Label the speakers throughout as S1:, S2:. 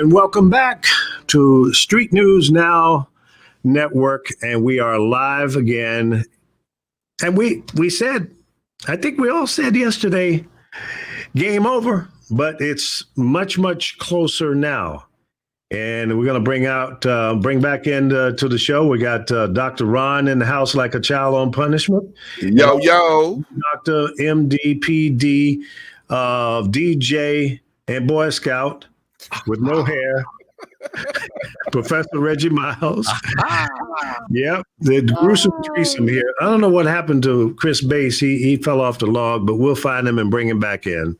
S1: And welcome back to Street News Now Network. And we are live again. And we said, I think we all said yesterday, game over, but it's much, much closer now. And we're going to bring back into to the show. We got Dr. Ron in the house like a child on punishment.
S2: Yo.
S1: Dr. MDPD, DJ, and Boy Scout with no hair. Professor Reggie Micheals. Yep, the gruesome threesome here. I don't know what happened to Chris Bass. He fell off the log, but we'll find him and bring him back in.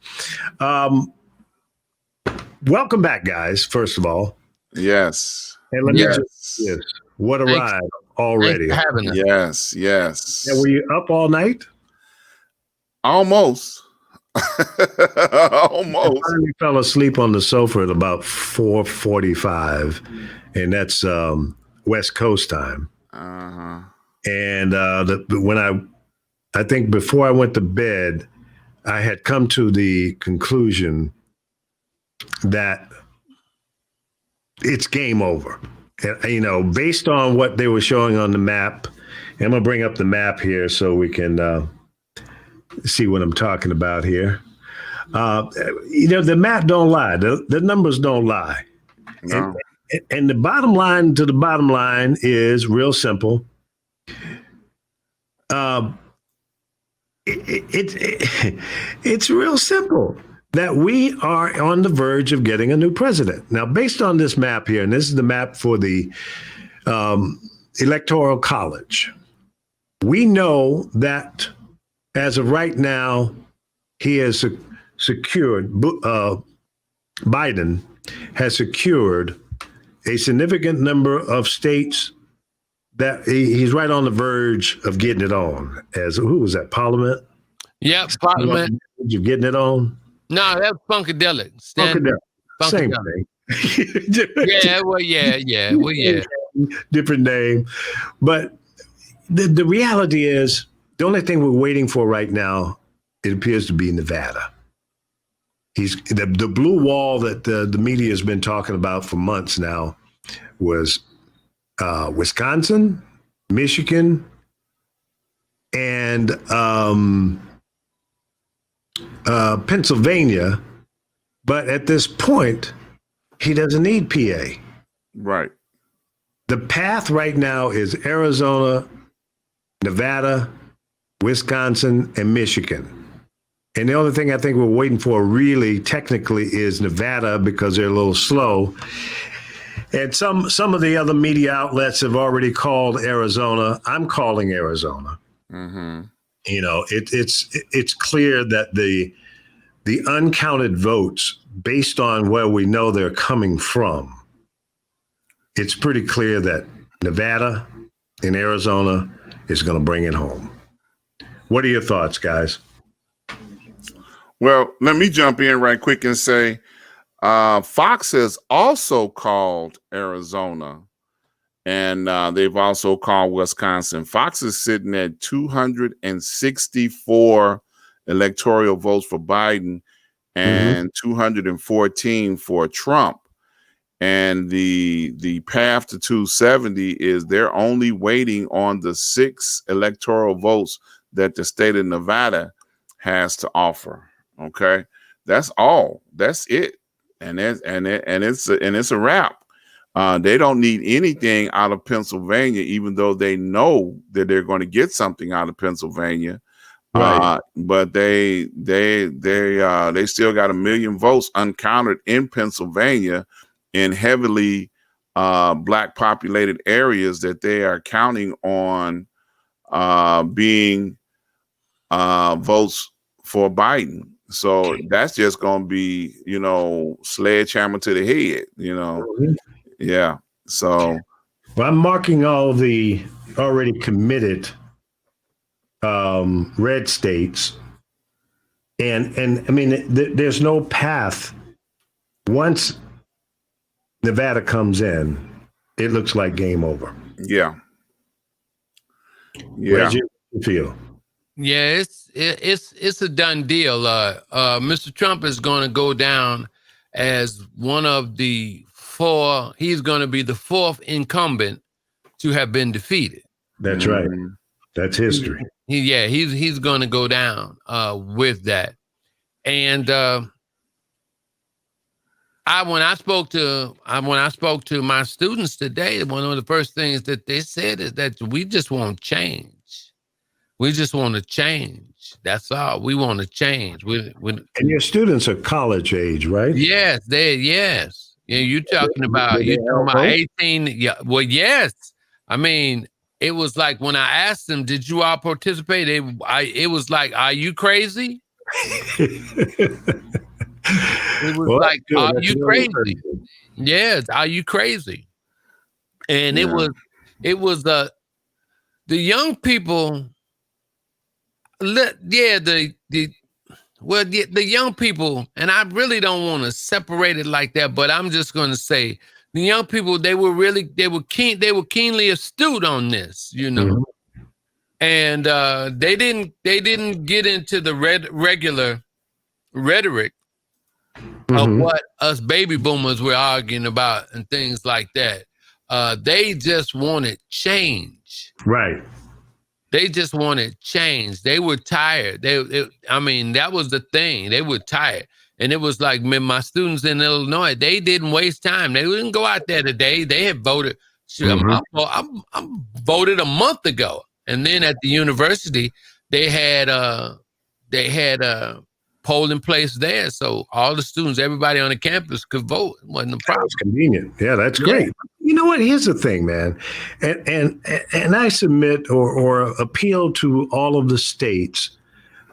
S1: Welcome back, guys, first of all.
S2: Yes.
S1: And let me just say this. What a ride already.
S2: Thanks for having us. Yes.
S1: And were you up all night?
S2: Almost. Almost.
S1: I finally fell asleep on the sofa at about 4:45, and that's West Coast time. And when I think before I went to bed, I had come to the conclusion that it's game over. You know, based on what they were showing on the map. I'm gonna bring up the map here so we can see what I'm talking about here. You know, the map don't lie. The numbers don't lie.
S2: No.
S1: And the bottom line to the bottom line is real simple. It's real simple that we are on the verge of getting a new president. Now, based on this map here, and this is the map for the Electoral College, we know that as of right now, he has secured, Biden has secured a significant number of states that he's right on the verge of getting it on. As who was that? Parliament?
S3: Yep, Parliament.
S1: You're getting it on?
S3: No, that's Funkadelic.
S1: Funkadelic. Same thing.
S3: Yeah.
S1: Different name. But the reality is, the only thing we're waiting for right now, it appears to be Nevada. He's the blue wall that the media has been talking about for months now was Wisconsin, Michigan, and Pennsylvania. But at this point, he doesn't need PA.
S2: Right.
S1: The path right now is Arizona, Nevada, Wisconsin, and Michigan. And the only thing I think we're waiting for really technically is Nevada because they're a little slow. And some of the other media outlets have already called Arizona. I'm calling Arizona.
S2: Mm-hmm.
S1: You know, it's clear that the uncounted votes, based on where we know they're coming from, it's pretty clear that Nevada and Arizona is going to bring it home. What are your thoughts, guys?
S2: Well, let me jump in right quick and say Fox has also called Arizona, and they've also called Wisconsin. Fox is sitting at 264 electoral votes for Biden and 214 for Trump. And the path to 270 is they're only waiting on the 6 electoral votes that the state of Nevada has to offer. Okay, that's all. That's it, and it's a wrap. They don't need anything out of Pennsylvania, even though they know that they're going to get something out of Pennsylvania. Right. But they still got 1 million votes uncounted in Pennsylvania in heavily black populated areas that they are counting on being votes for Biden. So that's just going to be, sledgehammer to the head, Yeah. So.
S1: Well, I'm marking all the already committed red states. And I mean, there's no path. Once Nevada comes in, it looks like game over.
S2: Yeah.
S1: Reggie, how do you feel?
S3: Yeah, it's a done deal. Mr. Trump is going to go down as one of the he's going to be the fourth incumbent to have been defeated.
S1: That's right. That's history.
S3: He's going to go down with that. And when I spoke to my students today, one of the first things that they said is that we just want change. We just want to change. That's all. We want to change. And
S1: your students are college age, right?
S3: Yes, yes. Yeah, you're talking about 18. Yeah. Well, yes. I mean, it was like when I asked them, "Did you all participate?" It was like, "Are you crazy?" It was like, "Are you crazy?" Yes, "Are you crazy?" And it was the young people. The young people, and I really don't want to separate it like that, but I'm just going to say the young people, they were keenly astute on this, and they didn't get into the regular rhetoric of what us baby boomers were arguing about and things like that. They just wanted change.
S1: Right.
S3: They just wanted change. They were tired. That was the thing. They were tired. And it was like my students in Illinois, they didn't waste time. They didn't go out there today. They had voted. I voted a month ago. And then at the university, they had a polling place there. So all the students, everybody on the campus could vote. It wasn't a problem.
S1: That's convenient. Yeah, that's great. You know what? Here's the thing, man. And I submit or appeal to all of the states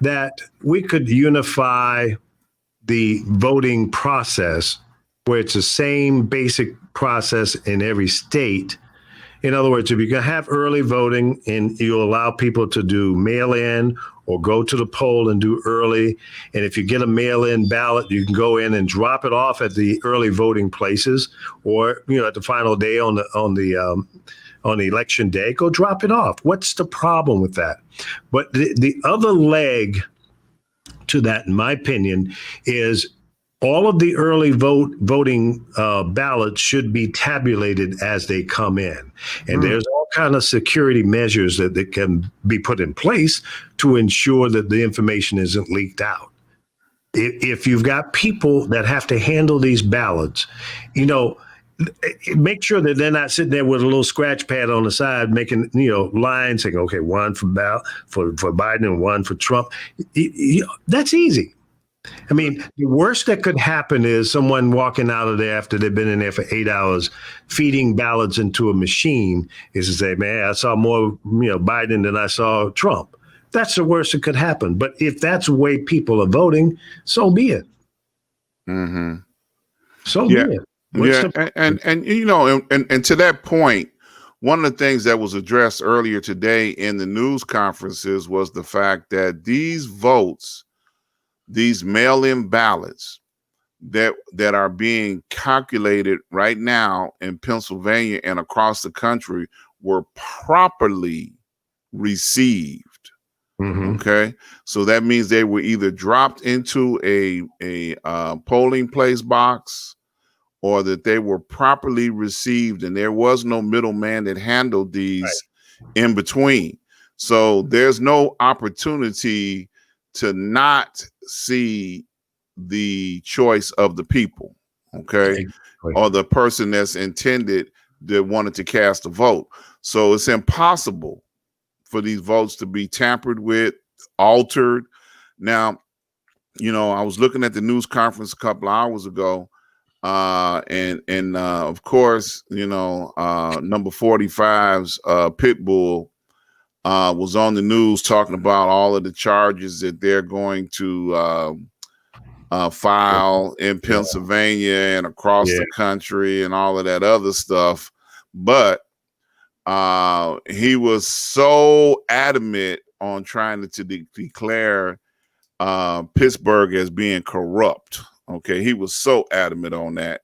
S1: that we could unify the voting process where it's the same basic process in every state. In other words, if you're going to have early voting and you allow people to do mail-in or go to the poll and do early, and if you get a mail-in ballot, you can go in and drop it off at the early voting places, or at the final day on the election day, go drop it off. What's the problem with that? But the other leg to that, in my opinion, is all of the early voting ballots should be tabulated as they come in. And there's all kind of security measures that can be put in place to ensure that the information isn't leaked out. If you've got people that have to handle these ballots, make sure that they're not sitting there with a little scratch pad on the side making, lines saying, okay, one for Biden and one for Trump. That's easy. I mean, the worst that could happen is someone walking out of there after they've been in there for 8 hours, feeding ballots into a machine, is to say, man, I saw more, Biden than I saw Trump. That's the worst that could happen. But if that's the way people are voting, so be it.
S2: Mm-hmm.
S1: So be it.
S2: And to that point, one of the things that was addressed earlier today in the news conferences was the fact that these votes, these mail-in ballots that are being calculated right now in Pennsylvania and across the country were properly received. Okay, so that means they were either dropped into a polling place box, or that they were properly received, and there was no middleman that handled these in between. So there's no opportunity to not see the choice of the people, okay, or the person that's intended that wanted to cast a vote. So it's impossible for these votes to be tampered with, altered. Now, I was looking at the news conference a couple of hours ago, and of course, number 45's Pitbull was on the news talking about all of the charges that they're going to file in Pennsylvania and across the country and all of that other stuff. But he was so adamant on trying to declare Pittsburgh as being corrupt. Okay, he was so adamant on that.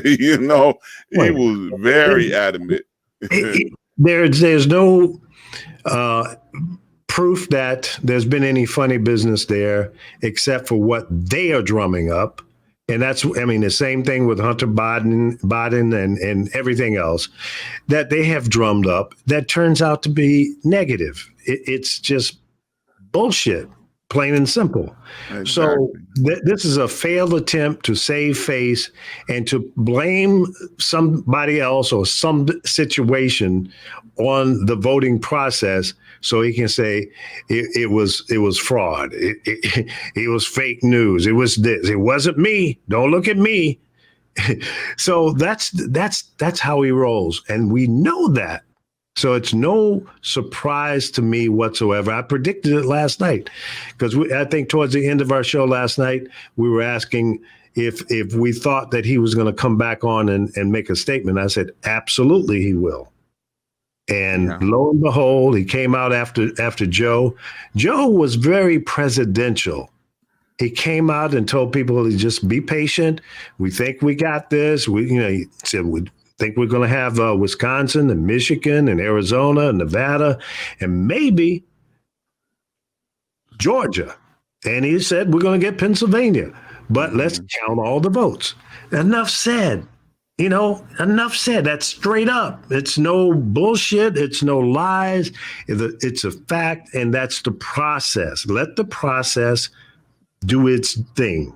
S2: He was very adamant.
S1: There's no proof that there's been any funny business there, except for what they are drumming up. And that's, I mean, the same thing with Hunter Biden and everything else that they have drummed up that turns out to be negative. It's just bullshit, plain and simple. Exactly. So this is a failed attempt to save face and to blame somebody else or some situation on the voting process, so he can say it was fraud. It was fake news. It was this. It wasn't me. Don't look at me. So that's how he rolls, and we know that. So it's no surprise to me whatsoever. I predicted it last night because I think towards the end of our show last night, we were asking if we thought that he was going to come back on and make a statement. I said, absolutely, he will. And lo and behold, he came out after Joe. Joe was very presidential. He came out and told people to just be patient. We think we got this. He said we think we're going to have Wisconsin and Michigan and Arizona and Nevada and maybe Georgia. And he said we're going to get Pennsylvania, but let's count all the votes. Enough said. Enough said. That's straight up. It's no bullshit. It's no lies. It's a fact, and that's the process. Let the process do its thing.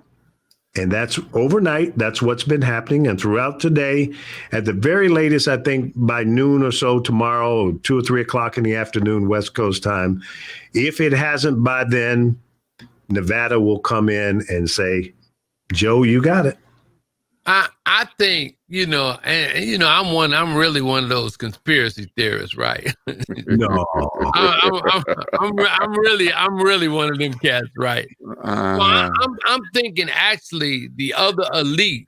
S1: And that's overnight. That's what's been happening. And throughout today, at the very latest, I think by noon or so tomorrow, 2 or 3 o'clock in the afternoon, West Coast time, if it hasn't by then, Nevada will come in and say, Joe, you got it.
S3: I think, I'm really one of those conspiracy theorists, right?
S1: No.
S3: I'm really one of them cats, right? So I'm thinking actually the other elite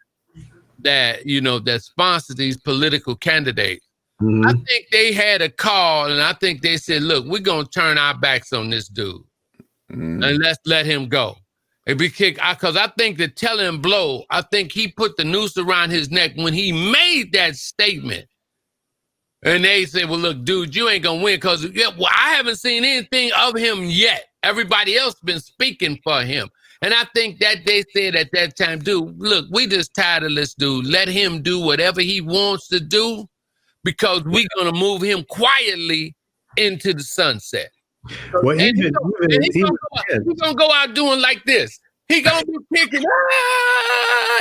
S3: that sponsor these political candidates, I think they had a call and I think they said, look, we're going to turn our backs on this dude and let's let him go. Because I think the telling blow, I think he put the noose around his neck when he made that statement. And they said, well, look, dude, you ain't going to win because I haven't seen anything of him yet. Everybody else been speaking for him. And I think that they said at that time, dude, look, we just tired of this dude. Let him do whatever he wants to do because we're going to move him quietly into the sunset.
S1: Well, he's
S3: going to go out doing like this. He going to be kicking.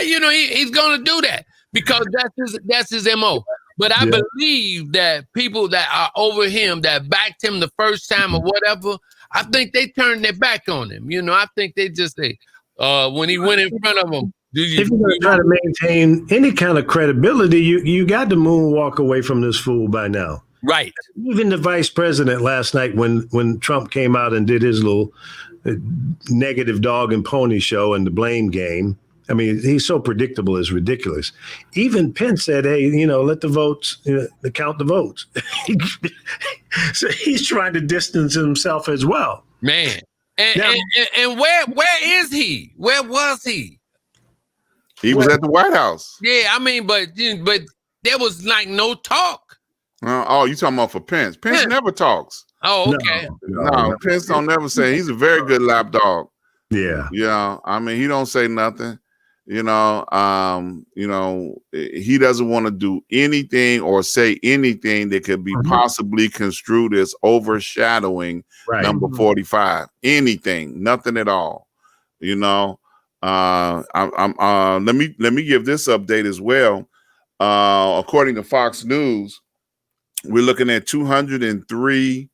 S3: He's going to do that because that's his MO. But I believe that people that are over him, that backed him the first time or whatever, I think they turned their back on him. I think they just say, when he went in front of them.
S1: If you're going to try to maintain any kind of credibility, you got to moonwalk away from this fool by now.
S3: Right.
S1: Even the vice president last night when Trump came out and did his little negative dog and pony show and the blame game. I mean, he's so predictable, it's ridiculous. Even Pence said, hey, let the votes, count the votes. So he's trying to distance himself as well.
S3: Man. And where is he? Where was he?
S2: He was at the White House.
S3: Yeah, I mean, but there was like no talk.
S2: You talking about for Pence? Pence never talks.
S3: Oh, okay.
S2: No, Pence don't never say. He's a very good lapdog.
S1: Yeah.
S2: I mean, he don't say nothing. He doesn't want to do anything or say anything that could be possibly construed as overshadowing number 45. Anything, nothing at all. Let me give this update as well. According to Fox News, we're looking at 203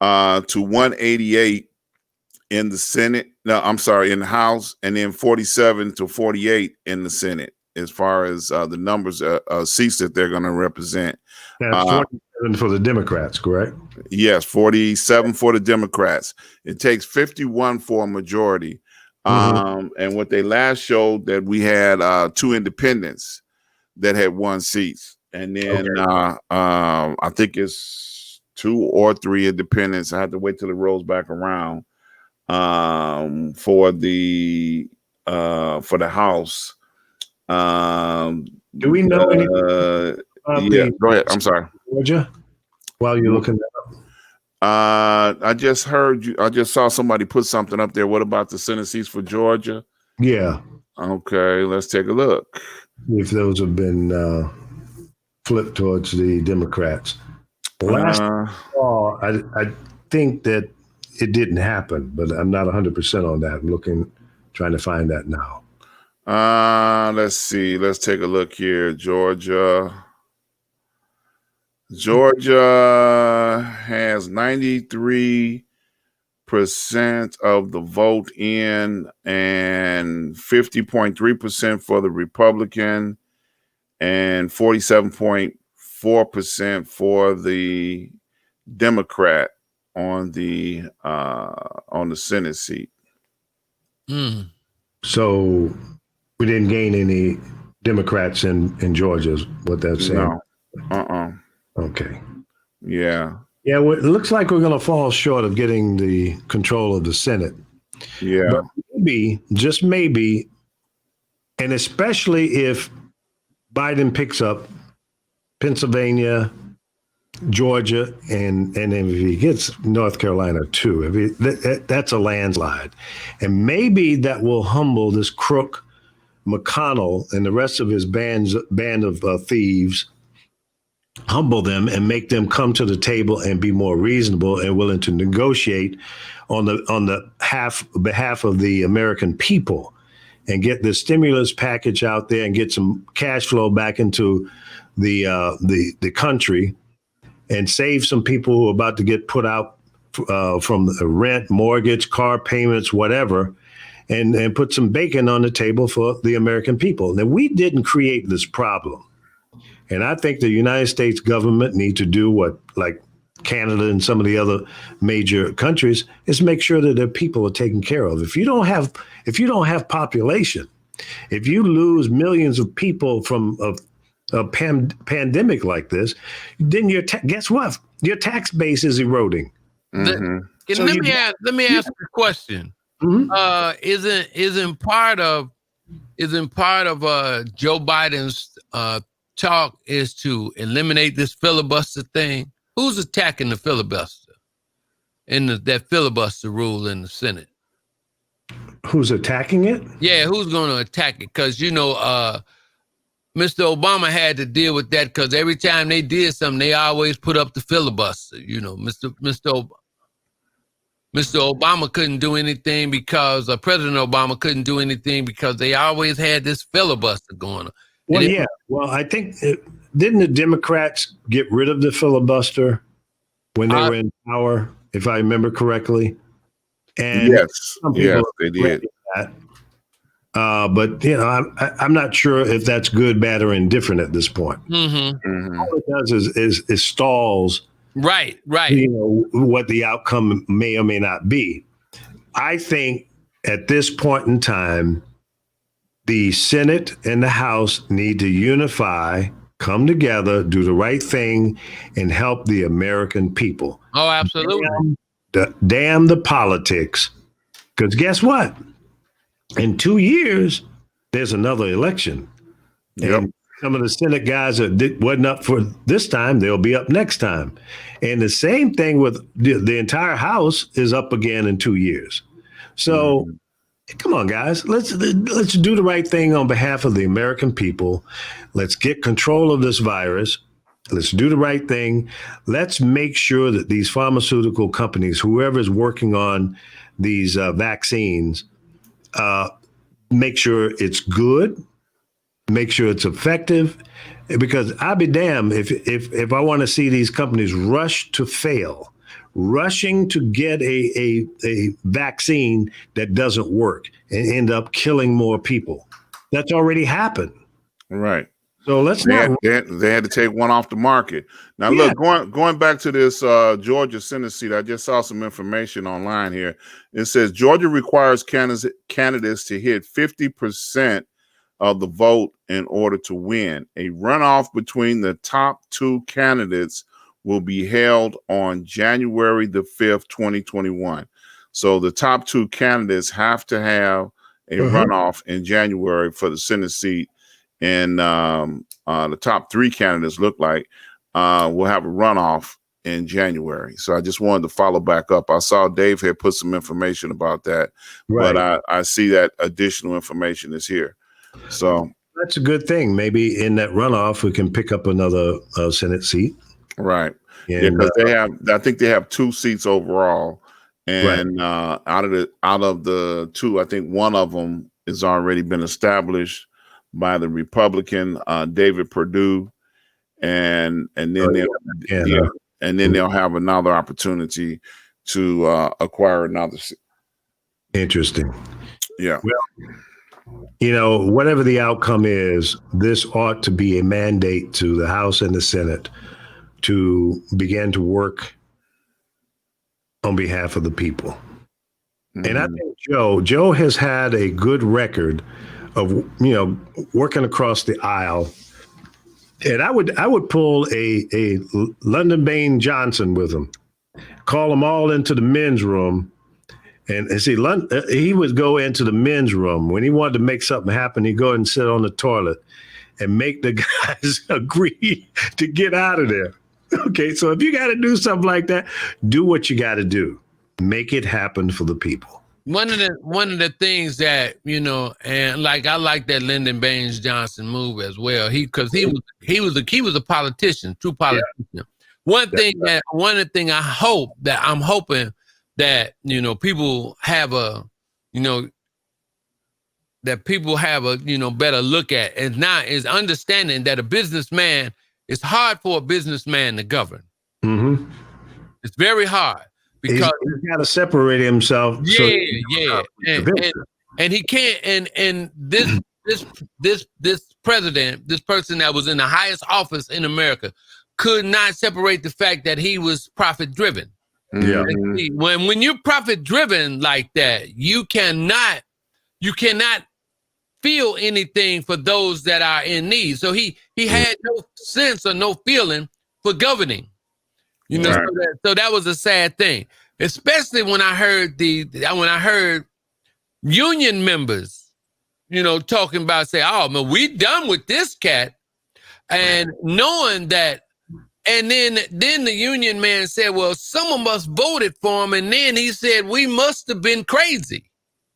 S2: to 188 in the Senate. No, I'm sorry, in the House, and then 47 to 48 in the Senate, as far as the numbers seats that they're going to represent.
S1: That's 47 for the Democrats, correct?
S2: Yes, 47 for the Democrats. It takes 51 for a majority. And what they last showed that we had 2 independents that had 1 seat. And then I think it's 2 or 3 independents. I have to wait till it rolls back around for the House.
S1: Do we know anything?
S2: Go ahead. I'm sorry.
S1: Georgia, while you're looking that up.
S2: I just heard you. I just saw somebody put something up there. What about the Senate seats for Georgia?
S1: Yeah.
S2: Okay, let's take a look.
S1: If those have been flipped towards the Democrats. Last fall, I think that it didn't happen, but I'm not 100% on that. I'm trying to find that now.
S2: Let's see. Let's take a look here. Georgia has 93% of the vote in and 50.3% for the Republican and 47.4% for the Democrat on the Senate seat.
S1: So we didn't gain any Democrats in Georgia, is what that's saying.
S2: No.
S1: Okay.
S2: Yeah.
S1: Yeah, well, it looks like we're going to fall short of getting the control of the Senate.
S2: Yeah.
S1: But maybe, just maybe, and especially if Biden picks up Pennsylvania, Georgia, and if he gets North Carolina too, that's a landslide. And maybe that will humble this crook McConnell and the rest of his band of thieves, humble them and make them come to the table and be more reasonable and willing to negotiate on the behalf of the American people, and get the stimulus package out there and get some cash flow back into the country, and save some people who are about to get put out from the rent, mortgage, car payments, whatever, and put some bacon on the table for the American people. Now, we didn't create this problem. And I think the United States government need to do what, like Canada and some of the other major countries, is make sure that their people are taken care of. If you don't have population, if you lose millions of people from a pandemic like this, then guess what? Your tax base is eroding.
S2: Mm-hmm.
S3: Let me ask a question. Mm-hmm. Isn't part of Joe Biden's talk is to eliminate this filibuster thing? Who's attacking the filibuster and that filibuster rule in the Senate?
S1: Who's attacking it?
S3: Yeah, who's going to attack it? Because Mr. Obama had to deal with that, because every time they did something, they always put up the filibuster. Mr. Obama couldn't do anything because President Obama couldn't do anything because they always had this filibuster going on.
S1: Well, yeah. Well, I think didn't the Democrats get rid of the filibuster when they were in power, if I remember correctly? And
S2: yes, they did.
S1: That. But I'm not sure if that's good, bad, or indifferent at this point.
S3: Mm-hmm. Mm-hmm.
S1: All it does is stalls.
S3: Right.
S1: What the outcome may or may not be. I think at this point in time, the Senate and the House need to unify, come together, do the right thing, and help the American people.
S3: Oh, absolutely.
S1: Damn the politics. Because guess what? In 2 years, there's another election.
S2: Yep.
S1: And some of the Senate guys that wasn't up for this time, they'll be up next time. And the same thing with the entire House is up again in 2 years. So come on, guys, let's do the right thing on behalf of the American people. Let's get control of this virus. Let's do the right thing. Let's make sure that these pharmaceutical companies, whoever's working on these vaccines, make sure it's good, make sure it's effective, because I'll be damned if I want to see these companies rush to fail, rushing to get a vaccine that doesn't work and end up killing more people. That's already happened.
S2: Right.
S1: So let's
S2: they had to take one off the market. Now, look, going back to this Georgia Senate seat, I just saw some information online here. It says Georgia requires candidates to hit 50% of the vote in order to win. A runoff between the top two candidates will be held on January the 5th, 2021. So the top two candidates have to have a runoff in January for the Senate seat. And the top three candidates look like will have a runoff in January. So I just wanted to follow back up. I saw Dave had put some information about that,
S1: Right.
S2: but I see that additional information is here. So
S1: that's a good thing. Maybe in that runoff, we can pick up another Senate seat.
S2: Right.
S1: And,
S2: because I think they have 2 seats overall. And out of the 2, I think one of them has already been established by the Republican, David Perdue. And then they'll have another opportunity to acquire another seat.
S1: Interesting.
S2: Yeah.
S1: Well, whatever the outcome is, this ought to be a mandate to the House and the Senate to begin to work on behalf of the people. Mm-hmm. And I think Joe has had a good record of, working across the aisle. And I would pull a Lyndon Baines Johnson with him, call them all into the men's room. And see, he would go into the men's room. When he wanted to make something happen, he'd go and sit on the toilet and make the guys agree to get out of there. Okay, so if you got to do something like that, do what you got to do. Make it happen for the people.
S3: One of the things that, and like I like that Lyndon Baines Johnson move as well. Because he was a politician, true politician. Yeah. One of the things I'm hoping that people have a better look at, and not is understanding that a businessman, it's hard for a businessman to govern.
S1: Mm-hmm.
S3: It's very hard because
S1: he's got to separate himself.
S3: And he can't. And this president, this person that was in the highest office in America, could not separate the fact that he was profit driven.
S1: Yeah.
S3: When you're profit driven like that, you cannot feel anything for those that are in need. So he had no sense or no feeling for governing. Right. So that was a sad thing, especially when I heard union members, talking about, say, "Oh man, we done with this cat," and knowing that. And then the union man said, well, some of us voted for him. And then he said, we must have been crazy.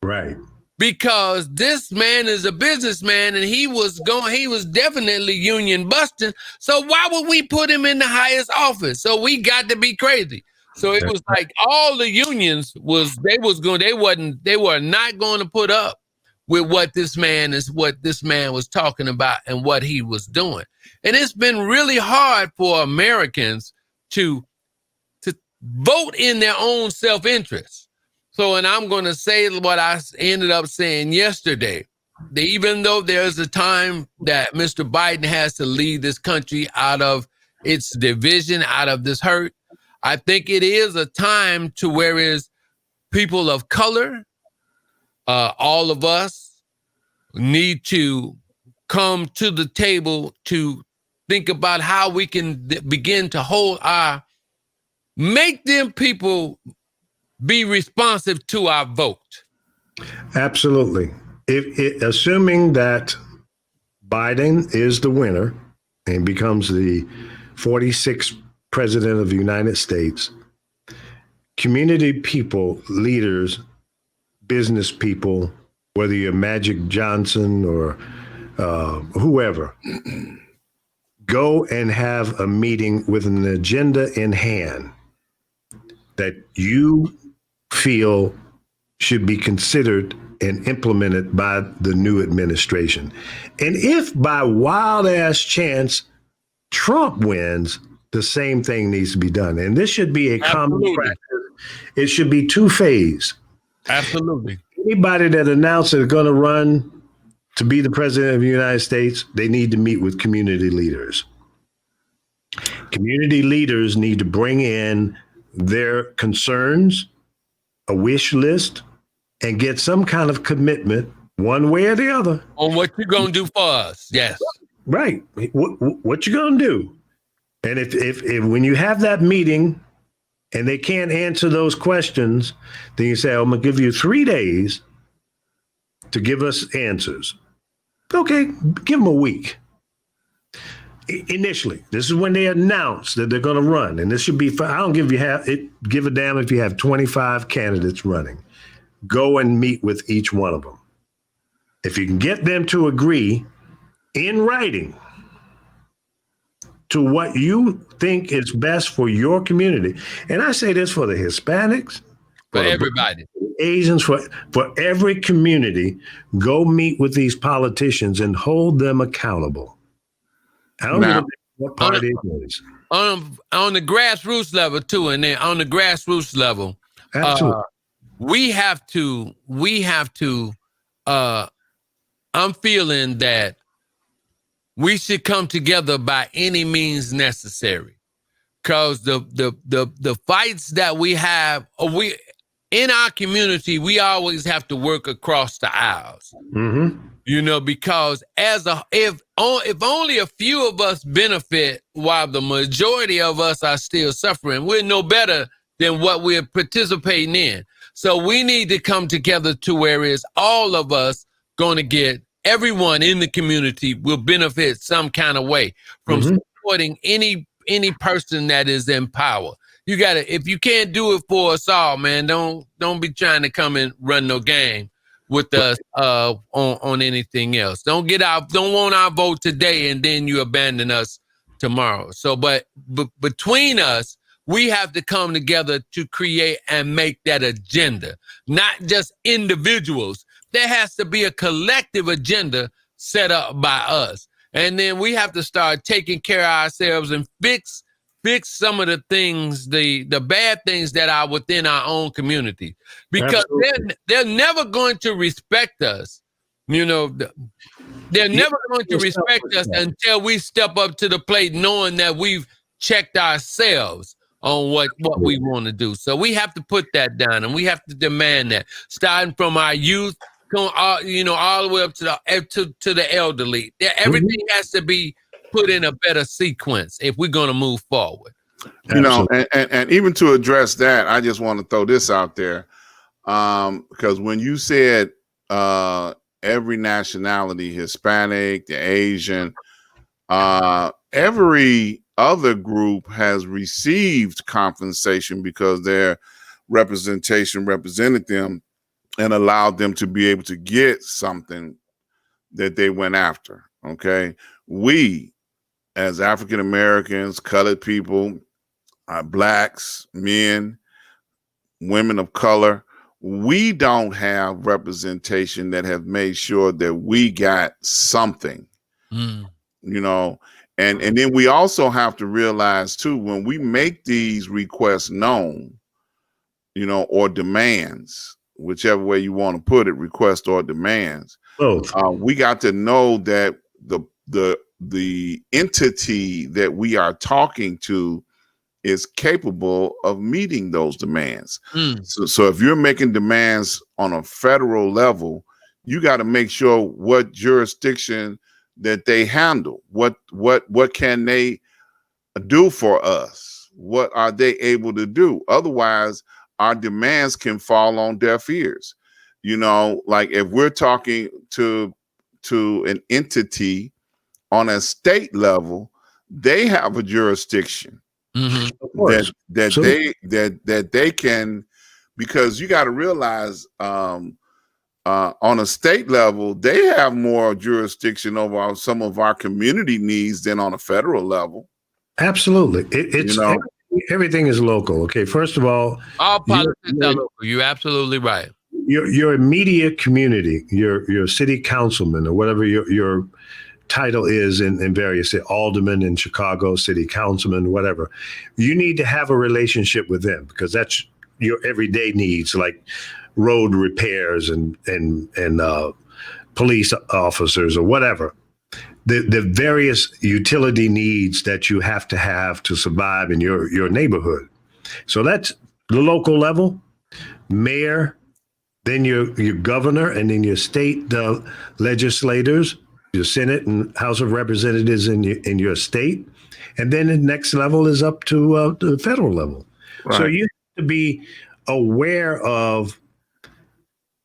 S1: Right.
S3: Because this man is a businessman and he was definitely union busting. So why would we put him in the highest office? So we got to be crazy. So it was like all the unions they were not going to put up with what this man was talking about and what he was doing. And it's been really hard for Americans to vote in their own self-interest. So, and I'm going to say what I ended up saying yesterday, that even though there's a time that Mr. Biden has to lead this country out of its division, out of this hurt, I think it is a time to whereas people of color, all of us need to come to the table to think about how we can begin to make them people be responsive to our vote.
S1: Absolutely. Assuming that Biden is the winner and becomes the 46th president of the United States, community people, leaders, business people, whether you're Magic Johnson or whoever, go and have a meeting with an agenda in hand that you feel should be considered and implemented by the new administration. And if by wild ass chance Trump wins, the same thing needs to be done. And this should be a common practice. It should be two-phase.
S3: Absolutely.
S1: Anybody that announced they're going to run to be the president of the United States, they need to meet with community leaders. Community leaders need to bring in their concerns, a wish list, and get some kind of commitment one way or the other.
S3: On what you're going to do for us. Yes.
S1: Right. What you going to do? And if when you have that meeting and they can't answer those questions, then you say, I'm going to give you 3 days to give us answers. Okay, give them a week. initially, this is when they announce that they're going to run, and this should be. I don't give a damn if you have 25 candidates running. Go and meet with each one of them. If you can get them to agree in writing to what you think is best for your community, and I say this for the Hispanics,
S3: for everybody,
S1: Asians, for every community, go meet with these politicians and hold them accountable. I don't give a what party it is.
S3: On the grassroots level too, and then on the grassroots level,
S1: absolutely,
S3: we have to. I'm feeling that we should come together by any means necessary, because the fights that we have, in our community, we always have to work across the aisles.
S1: Mm-hmm.
S3: You know, because if only a few of us benefit while the majority of us are still suffering, we're no better than what we're participating in. So we need to come together to where is all of us going to get, everyone in the community will benefit some kind of way from supporting any person that is in power. You gotta, if you can't do it for us all, man, don't be trying to come and run no game with us on anything else. Don't want our vote today and then you abandon us tomorrow. So, but between us, we have to come together to create and make that agenda, not just individuals. There has to be a collective agenda set up by us. And then we have to start taking care of ourselves and fix some of the things, the bad things that are within our own community, because they're never going to respect us. You know, they're never going to respect us until we step up to the plate, knowing that we've checked ourselves on what we want to do. So we have to put that down, and we have to demand that, starting from our youth, all the way up to the elderly. Everything has to be put in a better sequence if we're going to move forward.
S2: You know, and even to address that, I just want to throw this out there, because when you said every nationality, Hispanic, the Asian, every other group has received compensation because their representation represented them and allowed them to be able to get something that they went after. Okay, we, as African Americans, colored people, blacks, men, women of color, we don't have representation that have made sure that we got something. You know, and then we also have to realize too, when we make these requests known, you know, or demands, whichever way you want to put it, request or demands, we got to know that the entity that we are talking to is capable of meeting those demands. So if you're making demands on a federal level, you got to make sure what jurisdiction that they handle, what can they do for us? What are they able to do? Otherwise, our demands can fall on deaf ears. You know, like if we're talking to an entity on a state level, they have a jurisdiction that they can, because you got to realize on a state level, they have more jurisdiction over some of our community needs than on a federal level.
S1: Absolutely. Everything is local. Okay. First of all
S3: politics are local. You're absolutely right.
S1: Your immediate community, your city councilman or whatever your title is in various aldermen in Chicago, city councilman, whatever, you need to have a relationship with them, because that's your everyday needs, like road repairs and police officers or whatever. The various utility needs that you have to survive in your neighborhood. So that's the local level, mayor, then your governor, and then your state legislators, your Senate and House of Representatives in your state. And then the next level is up to the federal level. Right. So you have to be aware of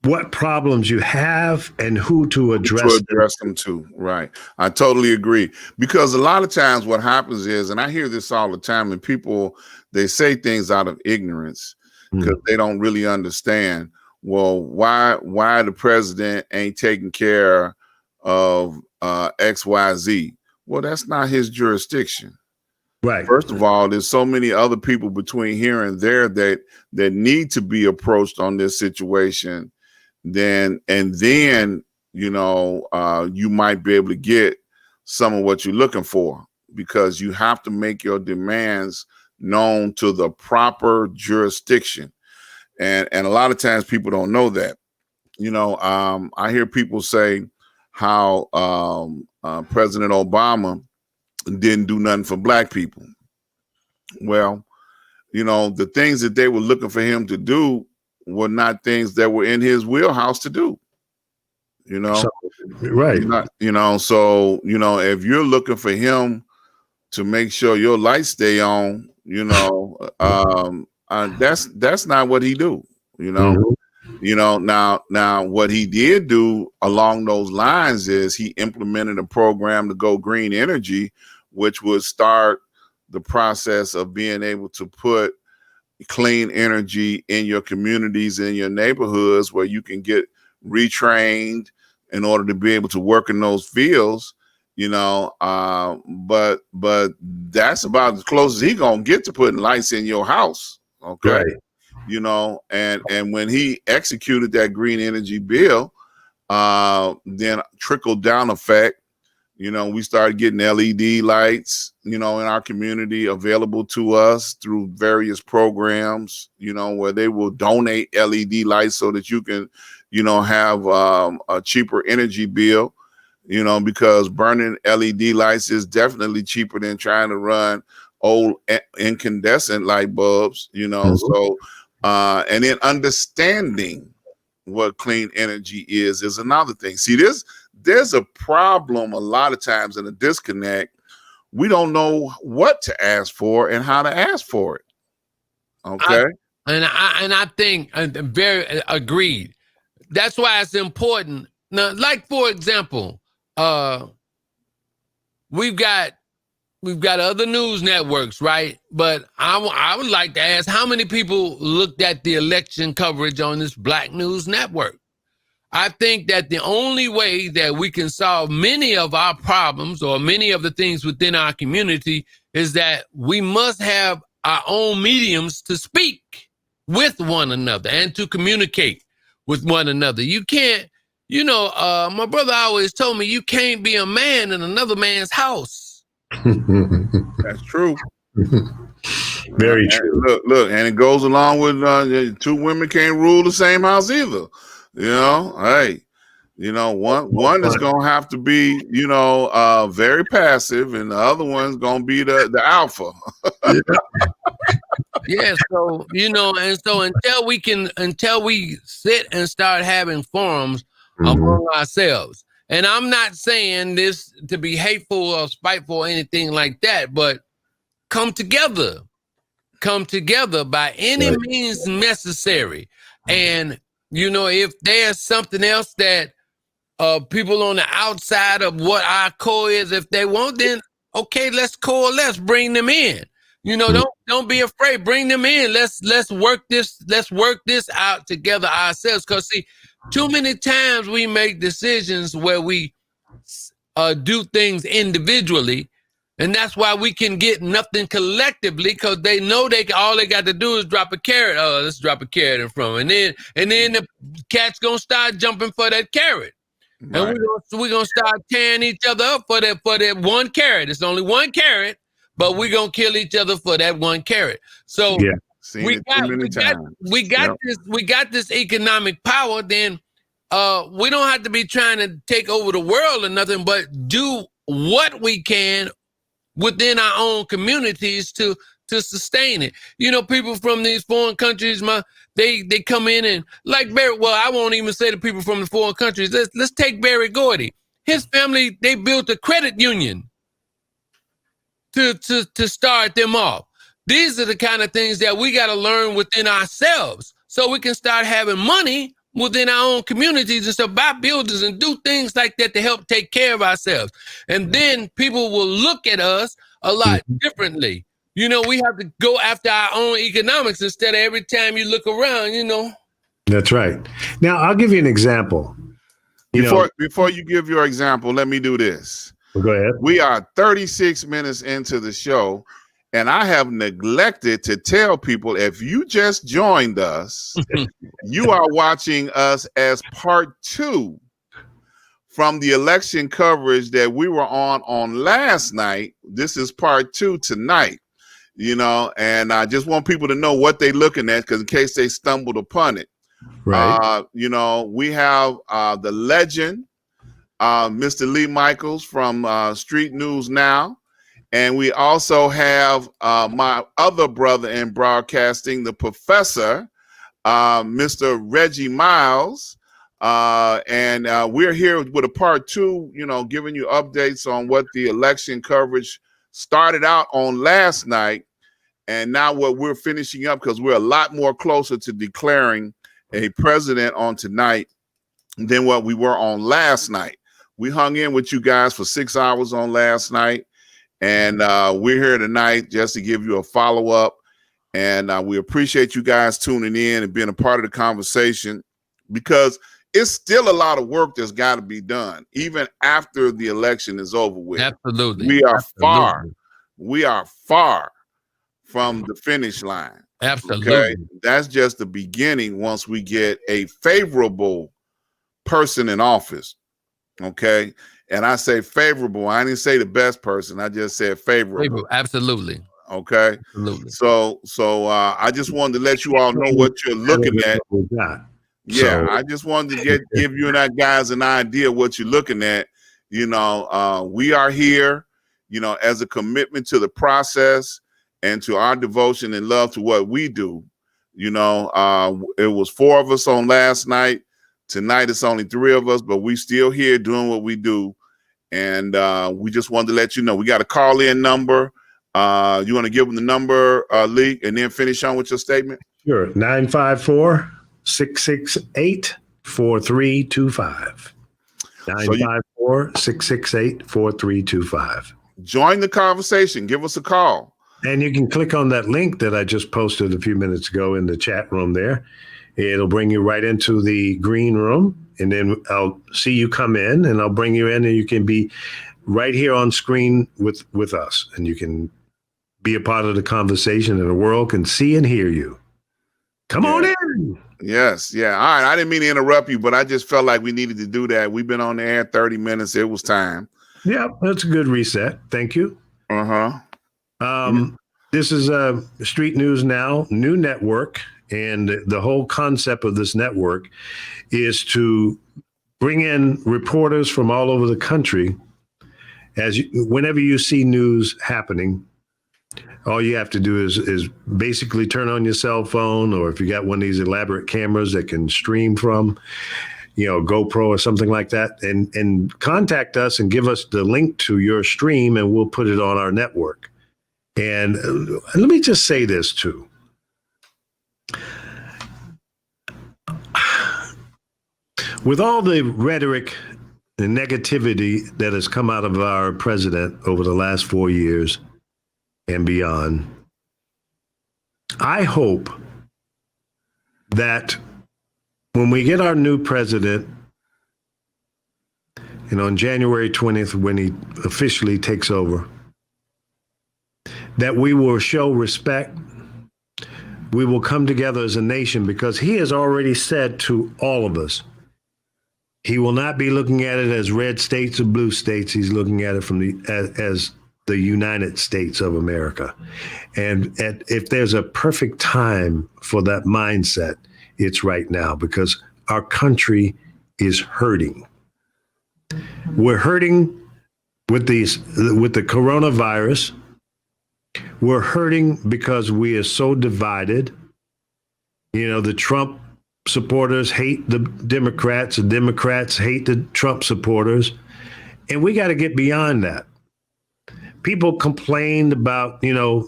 S1: what problems you have and who to address
S2: them to. Right. I totally agree. Because a lot of times what happens is, and I hear this all the time, and people, they say things out of ignorance because they don't really understand. Well, why the president ain't taking care of XYZ? Well, that's not his jurisdiction.
S1: Right.
S2: First of all, there's so many other people between here and there that need to be approached on this situation. Then you might be able to get some of what you're looking for, because you have to make your demands known to the proper jurisdiction. And a lot of times people don't know that. I hear people say how President Obama didn't do nothing for black people. Well, the things that they were looking for him to do were not things that were in his wheelhouse to do.
S1: Right.
S2: So if you're looking for him to make sure your lights stay on, that's not what he do. Now what he did do along those lines is he implemented a program to go green energy, which would start the process of being able to put clean energy in your communities, in your neighborhoods, where you can get retrained in order to be able to work in those fields, but that's about as close as he gonna get to putting lights in your house. Okay. Right. And when he executed that green energy bill, then trickle down effect, we started getting LED lights, in our community available to us through various programs, where they will donate LED lights so that you can, have a cheaper energy bill, because burning LED lights is definitely cheaper than trying to run old incandescent light bulbs, So, and then understanding what clean energy is another thing. See, there's a problem a lot of times in a disconnect. We don't know what to ask for and how to ask for it. Okay.
S3: I think very agreed. That's why it's important. Now, like for example, we've got other news networks, right? But I would like to ask, how many people looked at the election coverage on this Black News Network? I think that the only way that we can solve many of our problems or many of the things within our community is that we must have our own mediums to speak with one another and to communicate with one another. You can't, my brother always told me, you can't be a man in another man's house.
S2: That's true.
S1: Very true.
S2: Look, and it goes along with two women can't rule the same house either. Hey, one is gonna have to be, very passive, and the other one's gonna be the alpha.
S3: Yeah, so and so until we sit and start having forums among ourselves. And I'm not saying this to be hateful or spiteful or anything like that, but come together by any means necessary. And if there's something else that people on the outside of what our core is, if they want, then okay, let's coalesce, bring them in. Don't be afraid, bring them in. Let's work this out together ourselves. Because see, too many times we make decisions where we do things individually. And that's why we can get nothing collectively, because they know all they got to do is drop a carrot. Oh, let's drop a carrot in front. And then the cat's gonna start jumping for that carrot. Right. And we're gonna start tearing each other up for that one carrot. It's only one carrot, but we're gonna kill each other for that one carrot. So we got this economic power. Then we don't have to be trying to take over the world or nothing, but do what we can within our own communities to sustain it. People from these foreign countries, they come in and like Barry. Well, I won't even say the people from the foreign countries. Let's take Barry Gordy. His family, they built a credit union to start them off. These are the kind of things that we got to learn within ourselves, so we can start having money within our own communities and stuff, buy buildings and do things like that to help take care of ourselves. And then people will look at us a lot differently. You know, we have to go after our own economics instead of every time you look around, you know.
S1: That's right. Now, I'll give you an example.
S2: Before you give your example, let me do this.
S1: Well, go ahead.
S2: We are 36 minutes into the show, and I have neglected to tell people, if you just joined us, you are watching us as part 2 from the election coverage that we were on last night. This is part 2 tonight, you know, and I just want people to know what they're looking at, because in case they stumbled upon it.
S1: Right.
S2: You know, we have the legend, Mr. Lee Micheals from Street News Now. And we also have my other brother in broadcasting, the professor, Mr. Reggie Miles. And we're here with a part 2, you know, giving you updates on what the election coverage started out on last night. And now what we're finishing up, because we're a lot more closer to declaring a president on tonight than what we were on last night. We hung in with you guys for 6 hours on last night. And we're here tonight just to give you a follow-up. And we appreciate you guys tuning in and being a part of the conversation, because it's still a lot of work that's got to be done, even after the election is over with.
S3: Absolutely.
S2: We are far from the finish line.
S3: Absolutely.
S2: Okay? That's just the beginning once we get a favorable person in office. Okay? And I say favorable. I didn't say the best person. I just said favorable.
S3: Absolutely.
S2: Okay.
S3: Absolutely.
S2: So I just wanted to let you all know what you're looking at. Yeah, I just wanted to give you and that guys an idea what you're looking at. You know, we are here, you know, as a commitment to the process and to our devotion and love to what we do. You know, it was 4 of us on last night. Tonight it's only 3 of us, but we still here doing what we do. And we just wanted to let you know we got a call-in number. You want to give them the number, Lee, and then finish on with your statement?
S1: Sure. 954-668-4325. 954-668-4325.
S2: Join the conversation. Give us a call.
S1: And you can click on that link that I just posted a few minutes ago in the chat room there. It'll bring you right into the green room. And then I'll see you come in, and I'll bring you in, and you can be right here on screen with us. And you can be a part of the conversation, and the world can see and hear you. Come on in.
S2: Yes. Yeah. All right. I didn't mean to interrupt you, but I just felt like we needed to do that. We've been on the air 30 minutes. It was time.
S1: Yeah, that's a good reset. Thank you. This is Street News Now, new network. And the whole concept of this network is to bring in reporters from all over the country. Whenever you see news happening, all you have to do is basically turn on your cell phone, or if you got one of these elaborate cameras that can stream from, you know, GoPro or something like that, and contact us and give us the link to your stream, and we'll put it on our network. And let me just say this too. With all the rhetoric and negativity that has come out of our president over the last 4 years and beyond, I hope that when we get our new president, you know, on January 20th, when he officially takes over, that we will show respect. We will come together as a nation, because he has already said to all of us, he will not be looking at it as red states or blue states. He's looking at it from as the United States of America. And if there's a perfect time for that mindset, it's right now, because our country is hurting. We're hurting with the coronavirus. We're hurting because we are so divided. You know, the Trump supporters hate the Democrats, the Democrats hate the Trump supporters. And we got to get beyond that. People complained about, you know,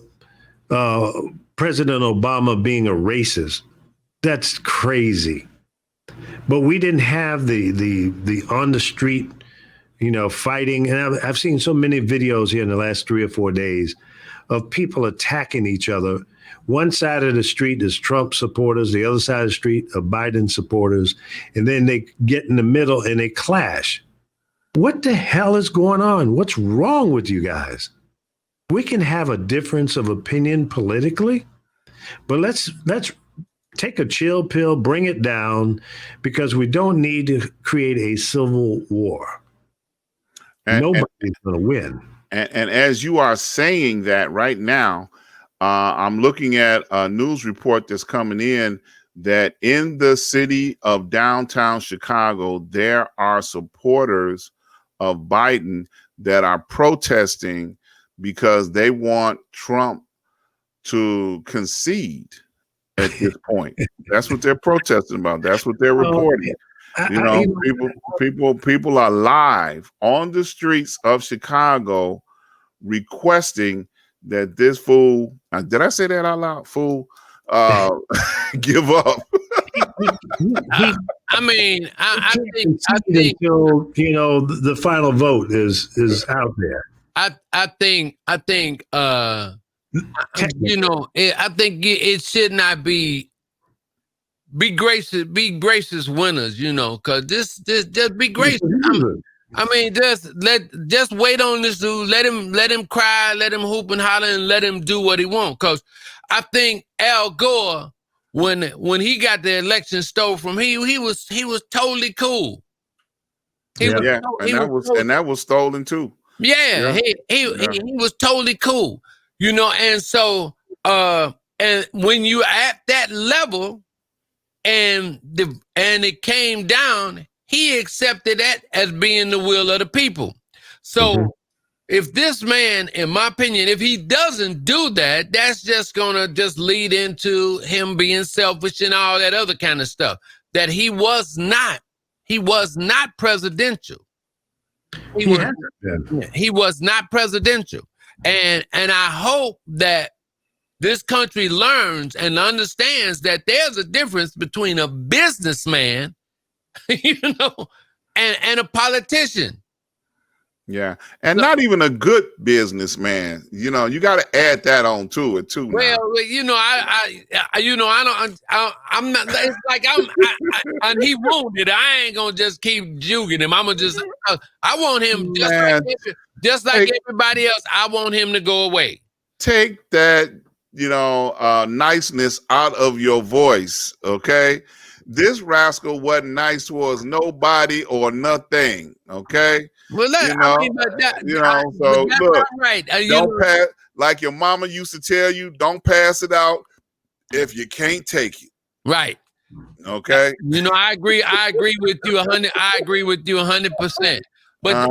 S1: President Obama being a racist. That's crazy. but we didn't have the on the street, fighting. And I've seen so many videos here in the last 3 or 4 days of people attacking each other. One side of the street is Trump supporters, the other side of the street are Biden supporters, and then they get in the middle and they clash. What the hell is going on? What's wrong with you guys? We can have a difference of opinion politically, but let's take a chill pill, bring it down, because we don't need to create a civil war. Nobody's going to win.
S2: And as you are saying that right now, I'm looking at a news report that's coming in that in the city of downtown Chicago, there are supporters of Biden that are protesting because they want Trump to concede at this point. That's what they're protesting about. That's what they're reporting. People are live on the streets of Chicago requesting that this fool, did I say that out loud? Fool, give up.
S3: I think
S1: until the final vote is out there.
S3: I think it should not be gracious winners, because this just be gracious. Just wait on this dude. Let him cry, let him hoop and holler, and let him do what he wants. Because I think Al Gore, when he got the election stole from he was totally cool.
S2: That was stolen too.
S3: Yeah. He was totally cool. And so and when you at that level and it came down, he accepted that as being the will of the people. So if this man, in my opinion, if he doesn't do that, that's just gonna lead into him being selfish and all that other kind of stuff. That he was not presidential. He was not presidential. And I hope that this country learns and understands that there's a difference between a businessman and a politician.
S2: Yeah. And not even a good businessman. You got to add that on to it too.
S3: Well, I'm not, it's like and he wanted, I ain't going to just keep jugging him. I'm going to I want him just like everybody else. I want him to go away.
S2: Take that, niceness out of your voice. Okay. This rascal wasn't nice towards nobody or nothing. Okay.
S3: Well, look,
S2: look, right. Don't pass, like your mama used to tell you, don't pass it out if you can't take it.
S3: Right.
S2: Okay.
S3: I agree with you 100. I agree with you 100%. But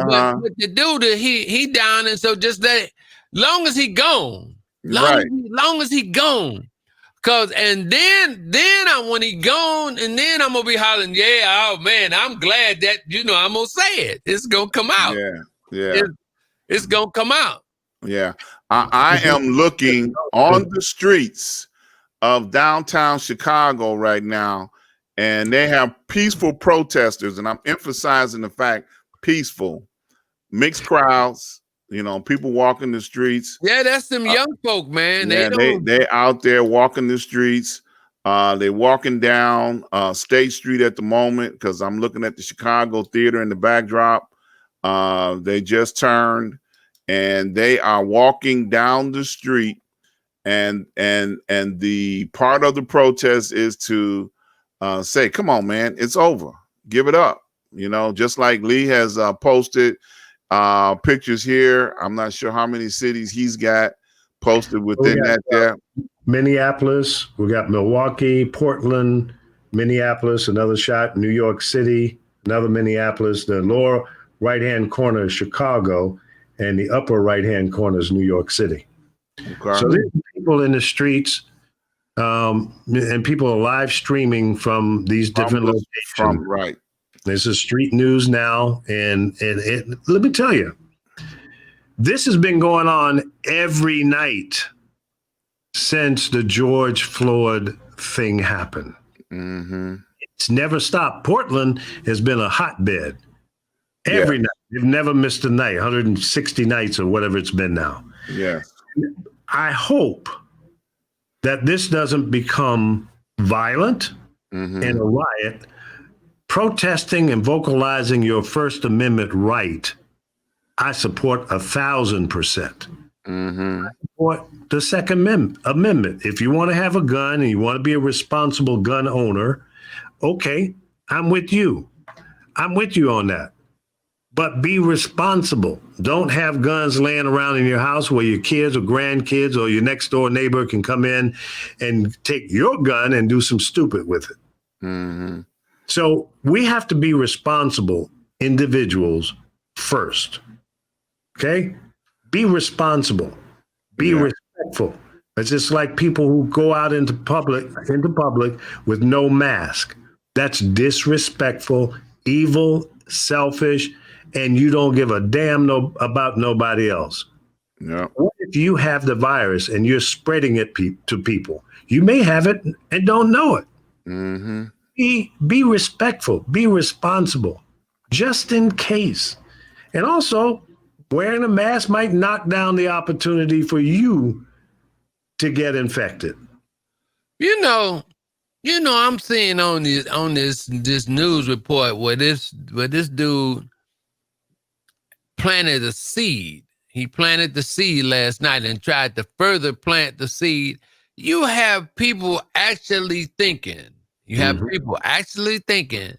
S3: the dude, he down, and so just let it, long as he gone. Long as he gone. And then when he gone, and then I'm gonna be hollering, oh man, I'm glad that I'm gonna say it. It's gonna come out.
S2: Yeah.
S3: It's gonna come out.
S2: Yeah. I am looking on the streets of downtown Chicago right now, and they have peaceful protesters, and I'm emphasizing the fact peaceful, mixed crowds. People walking the streets.
S3: Yeah, that's some young folk, man.
S2: They out there walking the streets. They're walking down State Street at the moment because I'm looking at the Chicago Theater in the backdrop. They just turned and they are walking down the street, and the part of the protest is to say, "Come on, man, it's over. Give it up." Just like Lee has posted. Pictures here. I'm not sure how many cities he's got posted within that there.
S1: Minneapolis, we got Milwaukee, Portland, Minneapolis, another shot, New York City, another Minneapolis. The lower right-hand corner is Chicago, and the upper right-hand corner is New York City. Okay. So there's people in the streets, and people are live streaming from these different locations.
S2: Right.
S1: This is street news now, and let me tell you, this has been going on every night since the George Floyd thing happened.
S2: Mm-hmm.
S1: It's never stopped. Portland has been a hotbed every night. They've never missed a night, 160 nights or whatever it's been now.
S2: Yes.
S1: I hope that this doesn't become violent and a riot. Protesting and vocalizing your First Amendment right, I support 1,000%. I support the Second Amendment. If you want to have a gun and you want to be a responsible gun owner, okay, I'm with you. I'm with you on that. But be responsible. Don't have guns laying around in your house where your kids or grandkids or your next door neighbor can come in and take your gun and do some stupid with it.
S2: Mm-hmm.
S1: So we have to be responsible individuals first. Okay? Be responsible. Be respectful. It's just like people who go out into public with no mask. That's disrespectful, evil, selfish, and you don't give a damn about nobody else.
S2: Yeah.
S1: What if you have the virus and you're spreading it to people? You may have it and don't know it.
S2: Mm-hmm.
S1: Be respectful, be responsible, just in case. And also, wearing a mask might knock down the opportunity for you to get infected.
S3: You know, I'm seeing on this news report where this dude planted a seed. He planted the seed last night and tried to further plant the seed. You have people actually thinking. You have people actually thinking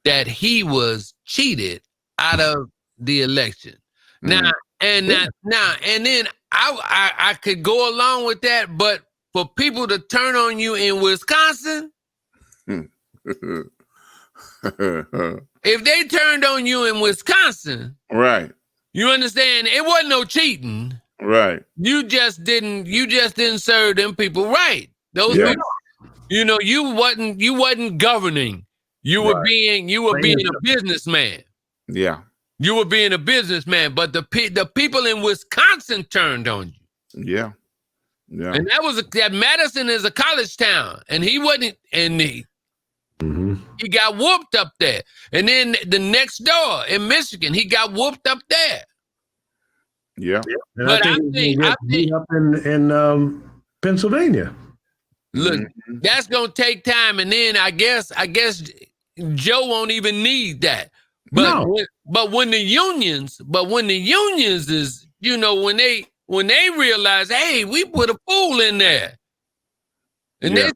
S3: that he was cheated out of the election. Now, and then I could go along with that, but for people to turn on you in Wisconsin, if they turned on you in Wisconsin,
S2: right,
S3: you understand, it wasn't no cheating.
S2: Right.
S3: You just didn't serve them people right. Those people, you wasn't governing. You were being a businessman.
S2: Yeah.
S3: You were being a businessman, but the people in Wisconsin turned on you.
S2: Yeah. Yeah.
S3: And that Madison is a college town, and he wasn't, and he got whooped up there. And then the next door in Michigan, he got whooped up there.
S2: Yeah.
S1: And but I think up in Pennsylvania.
S3: Look, that's gonna take time, and then I guess Joe won't even need that. But when the unions is, when they realize, hey, we put a fool in there, and they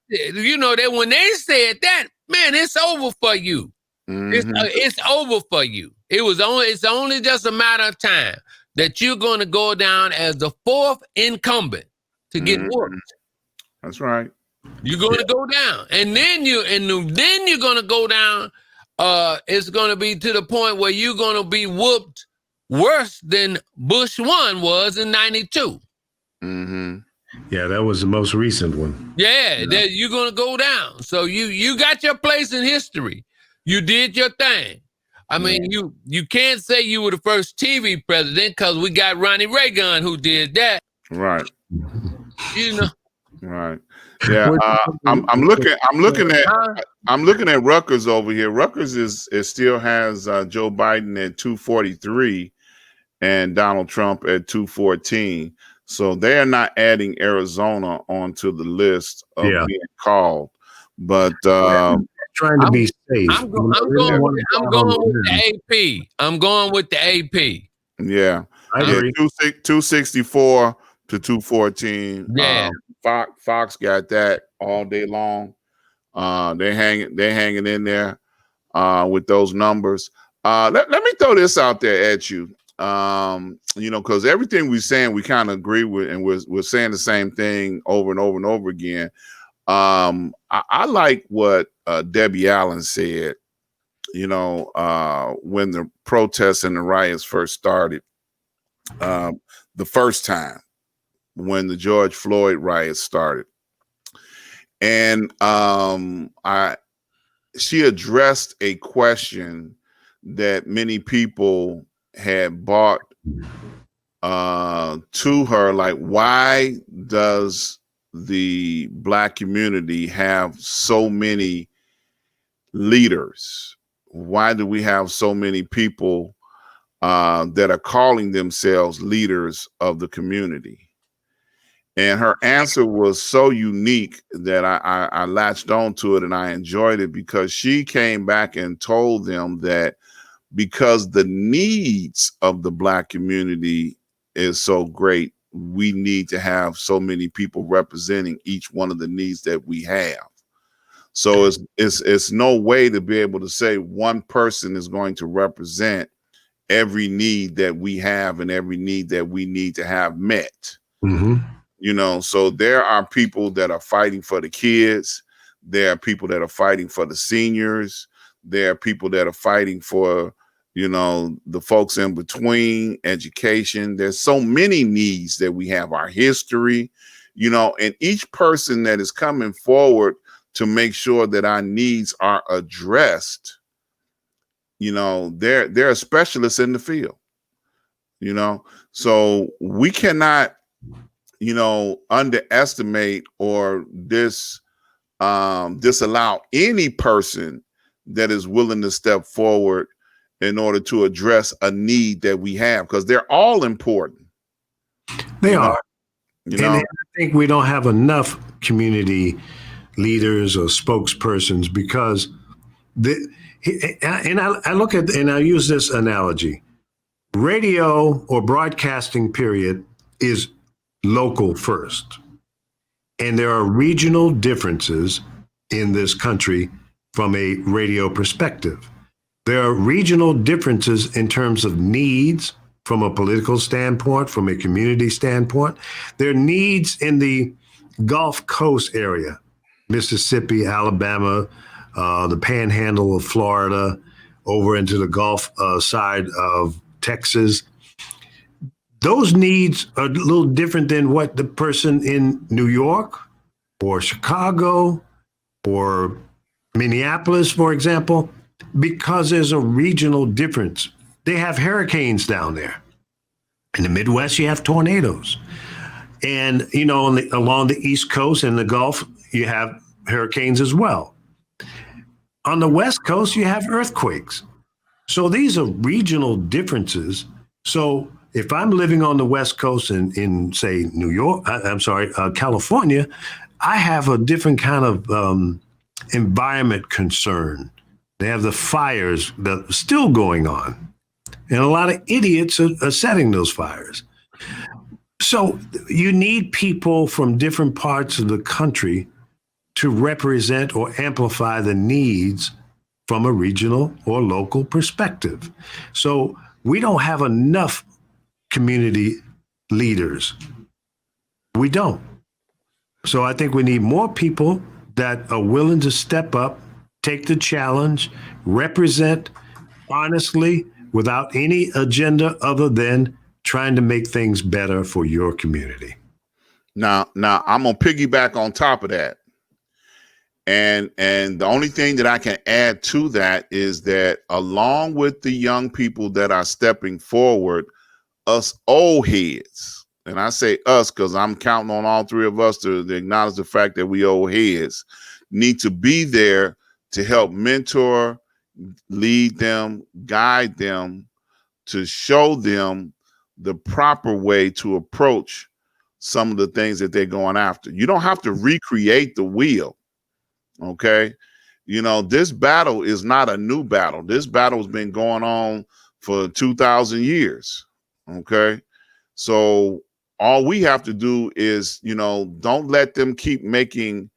S3: when they said that, man, it's over for you. It's over for you. It's only just a matter of time that you're going to go down as the fourth incumbent to get whooped.
S2: That's right.
S3: You're going to go down, and then you're going to go down. It's going to be to the point where you're going to be whooped worse than Bush 1 was in 92.
S1: Yeah, that was the most recent one.
S3: Yeah. You're going to go down. So you got your place in history. You did your thing. I mean, you can't say you were the first TV president because we got Ronnie Reagan who did that.
S2: Right. Right. Yeah. I'm looking at Rutgers over here. Rutgers still has Joe Biden at 243 and Donald Trump at 214. So they are not adding Arizona onto the list of being called. But
S1: trying to be safe.
S3: I'm going with the AP. I'm going with the AP.
S2: Yeah.
S1: I agree.
S2: 264 to 214.
S3: Yeah.
S2: Fox got that all day long. They're hanging in there with those numbers. Let me throw this out there at you. Because everything we're saying, we kind of agree with, and we're saying the same thing over and over and over again. I like what Debbie Allen said, when the protests and the riots first started, the first time when the George Floyd riots started. And she addressed a question that many people had brought to her, like, why does the Black community have so many leaders? Why do we have so many people that are calling themselves leaders of the community? And her answer was so unique that I latched onto it and I enjoyed it, because she came back and told them that because the needs of the Black community is so great, we need to have so many people representing each one of the needs that we have. So it's no way to be able to say one person is going to represent every need that we have and every need that we need to have met.
S1: Mm-hmm.
S2: You know, so there are people that are fighting for the kids. There are people that are fighting for the seniors. There are people that are fighting for, you know, the folks in between, education. There's so many needs that we have, our history, you know, and each person that is coming forward to make sure that our needs are addressed, you know, they're specialists in the field, you know, so we cannot, you know, underestimate or disallow any person that is willing to step forward in order to address a need that we have, because they're all important.
S1: They are.
S2: You know,
S1: I think we don't have enough community leaders or spokespersons, because I look at, and I use this analogy: radio or broadcasting period is local first. And there are regional differences in this country from a radio perspective. There are regional differences in terms of needs from a political standpoint, from a community standpoint. There are needs in the Gulf Coast area, Mississippi, Alabama, the panhandle of Florida, over into the Gulf side of Texas. Those needs are a little different than what the person in New York or Chicago or Minneapolis, for example, because there's a regional difference. They have hurricanes down there. In the Midwest, you have tornadoes. And, you know, along the East Coast and the Gulf, you have hurricanes as well. On the West Coast, you have earthquakes. So these are regional differences. So if I'm living on the West Coast in say, California, I have a different kind of environment concern. They have the fires that are still going on, and a lot of idiots are setting those fires. So you need people from different parts of the country to represent or amplify the needs from a regional or local perspective. So we don't have enough community leaders. We don't. So I think we need more people that are willing to step up, take the challenge, represent honestly without any agenda other than trying to make things better for your community.
S2: Now I'm gonna piggyback on top of that. And the only thing that I can add to that is that along with the young people that are stepping forward, us old heads, and I say us because I'm counting on all three of us to acknowledge the fact that we old heads, need to be there to help mentor, lead them, guide them, to show them the proper way to approach some of the things that they're going after. You don't have to recreate the wheel. Okay. You know, this battle is not a new battle. This battle has been going on for 2,000 years. Okay. So all we have to do is, you know, don't let them keep making,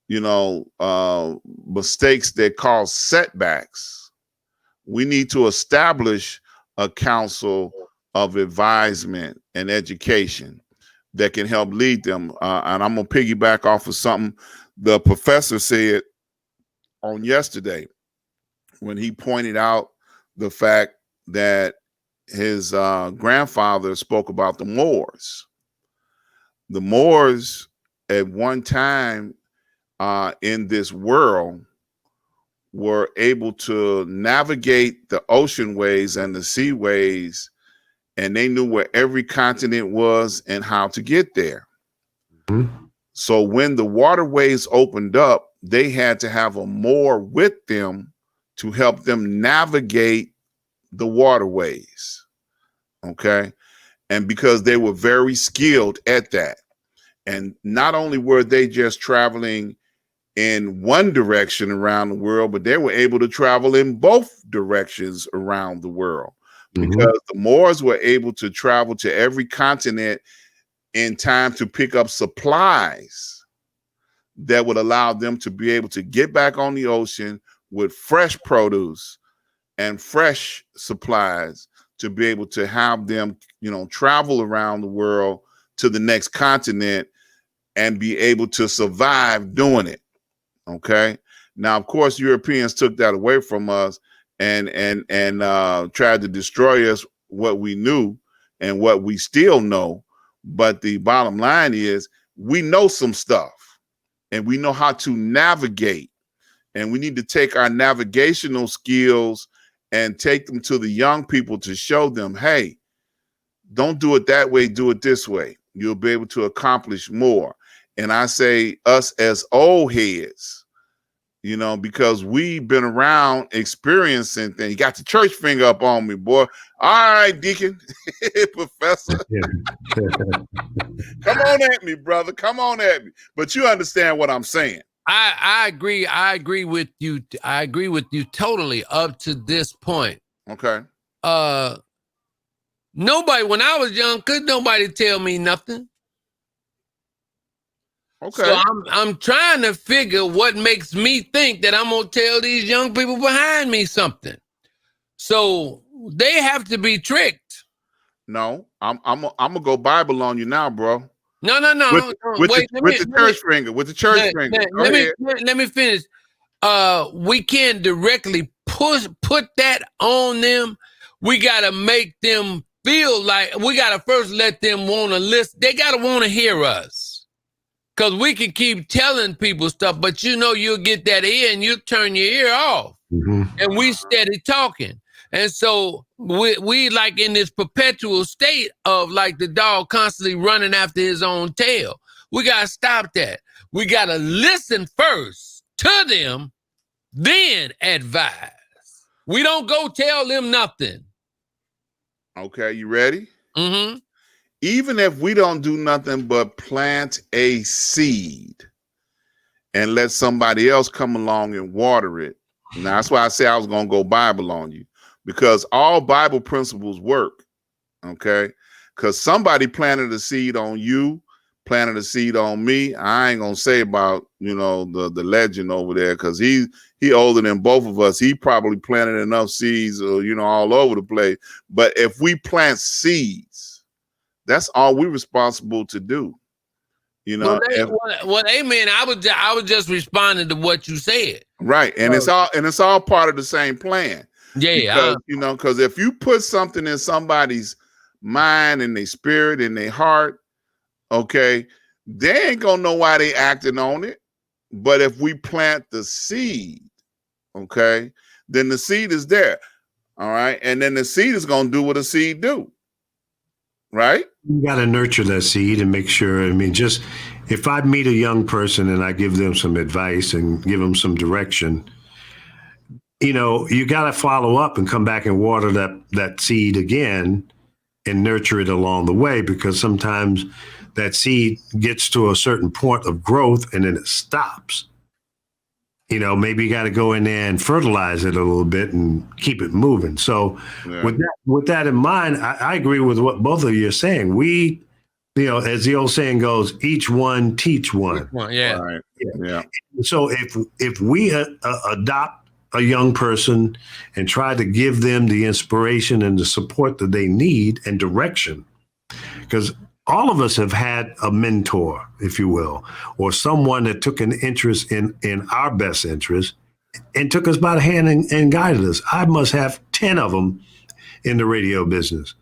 S2: you know, mistakes that cause setbacks. We need to establish a council of advisement and education that can help lead them. And I'm going to piggyback off of something the professor said on yesterday when he pointed out the fact that his grandfather spoke about the Moors. The Moors at one time in this world were able to navigate the ocean ways and the seaways, and they knew where every continent was and how to get there.
S1: Mm-hmm.
S2: So when the waterways opened up, they had to have a Moor with them to help them navigate the waterways. Okay. And because they were very skilled at that. And not only were they just traveling in one direction around the world, but they were able to travel in both directions around the world, because the Moors were able to travel to every continent in time to pick up supplies that would allow them to be able to get back on the ocean with fresh produce and fresh supplies to be able to have them, travel around the world to the next continent and be able to survive doing it. Okay. Now, of course, Europeans took that away from us and tried to destroy us, what we knew and what we still know. But the bottom line is we know some stuff and we know how to navigate, and we need to take our navigational skills and take them to the young people to show them, hey, don't do it that way, do it this way. You'll be able to accomplish more. And I say us as old heads, because we've been around experiencing things. You got the church finger up on me, boy. All right, Deacon, Professor. Come on at me, brother. Come on at me. But you understand what I'm saying.
S3: I agree. I agree with you. I agree with you totally up to this point.
S2: Okay.
S3: Nobody, when I was young, could nobody tell me nothing.
S2: Okay.
S3: So I'm trying to figure what makes me think that I'm gonna tell these young people behind me something. So they have to be tricked.
S2: No, I'm gonna go Bible on you now, bro.
S3: No.
S2: With the church finger.
S3: Let me finish. We can't directly put that on them. We gotta make them feel like, we gotta first let them want to listen. They gotta want to hear us. Because we can keep telling people stuff, but you'll get that ear and you'll turn your ear off. And we steady talking. And so we like in this perpetual state of like the dog constantly running after his own tail. We got to stop that. We got to listen first to them, then advise. We don't go tell them nothing.
S2: Okay, you ready?
S3: Mm-hmm.
S2: Even if we don't do nothing but plant a seed and let somebody else come along and water it. Now, that's why I say I was going to go Bible on you, because all Bible principles work. Okay. Because somebody planted a seed on you, planted a seed on me. I ain't going to say about, the legend over there, because he older than both of us. He probably planted enough seeds, all over the place. But if we plant seeds, that's all we're responsible to do.
S3: Well, amen. I was just responding to what you said.
S2: Right. And it's all part of the same plan.
S3: Yeah.
S2: Because if you put something in somebody's mind and their spirit and their heart, okay, they ain't gonna know why they acting on it. But if we plant the seed, okay, then the seed is there. All right. And then the seed is gonna do what a seed do. Right?
S1: You got to nurture that seed and make sure. Just if I meet a young person and I give them some advice and give them some direction, you got to follow up and come back and water that seed again and nurture it along the way, because sometimes that seed gets to a certain point of growth and then it stops. Maybe you got to go in there and fertilize it a little bit and keep it moving. So with that in mind, I agree with what both of you are saying. We, as the old saying goes, each one teach one.
S3: Yeah.
S2: Right. Yeah.
S1: So if we adopt a young person and try to give them the inspiration and the support that they need and direction, because all of us have had a mentor, if you will, or someone that took an interest in our best interest and took us by the hand and guided us. I must have 10 of them in the radio business.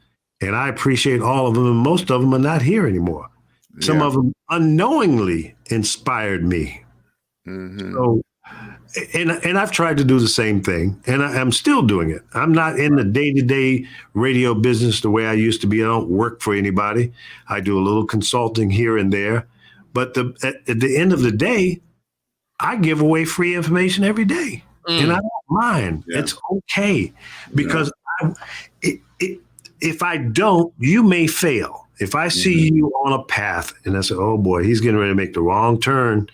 S1: And I appreciate all of them. And most of them are not here anymore. Yeah. Some of them unknowingly inspired me.
S2: Mm-hmm.
S1: So, and I've tried to do the same thing, and I'm still doing it. I'm not in the day-to-day radio business the way I used to be. I don't work for anybody. I do a little consulting here and there, But at the end of the day, I give away free information every day, and I don't mind. Yeah. It's okay because if I don't, you may fail. If I see you on a path and I say, oh boy, he's getting ready to make the wrong turn,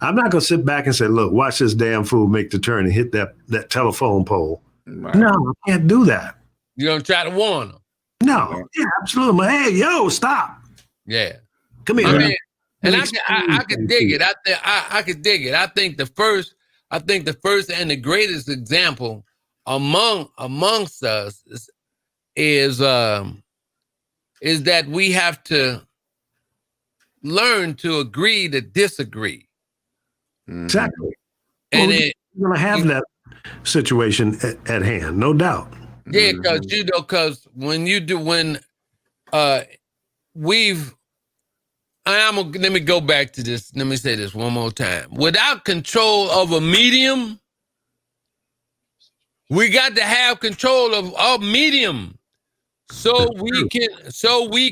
S1: I'm not going to sit back and say, look, watch this damn fool make the turn and hit that telephone pole. Right. No, I can't do that.
S3: You don't try to warn them.
S1: No, yeah, absolutely. Hey, yo, stop.
S3: Yeah.
S1: Come here.
S3: I mean, and I could dig it. I could dig it. I think the first and the greatest example amongst us is that we have to learn to agree to disagree.
S1: Exactly. And you're going to have that situation at hand, no doubt.
S3: Yeah, because let me go back to this. Let me say this one more time. Without control of a medium, we got to have control of our medium so we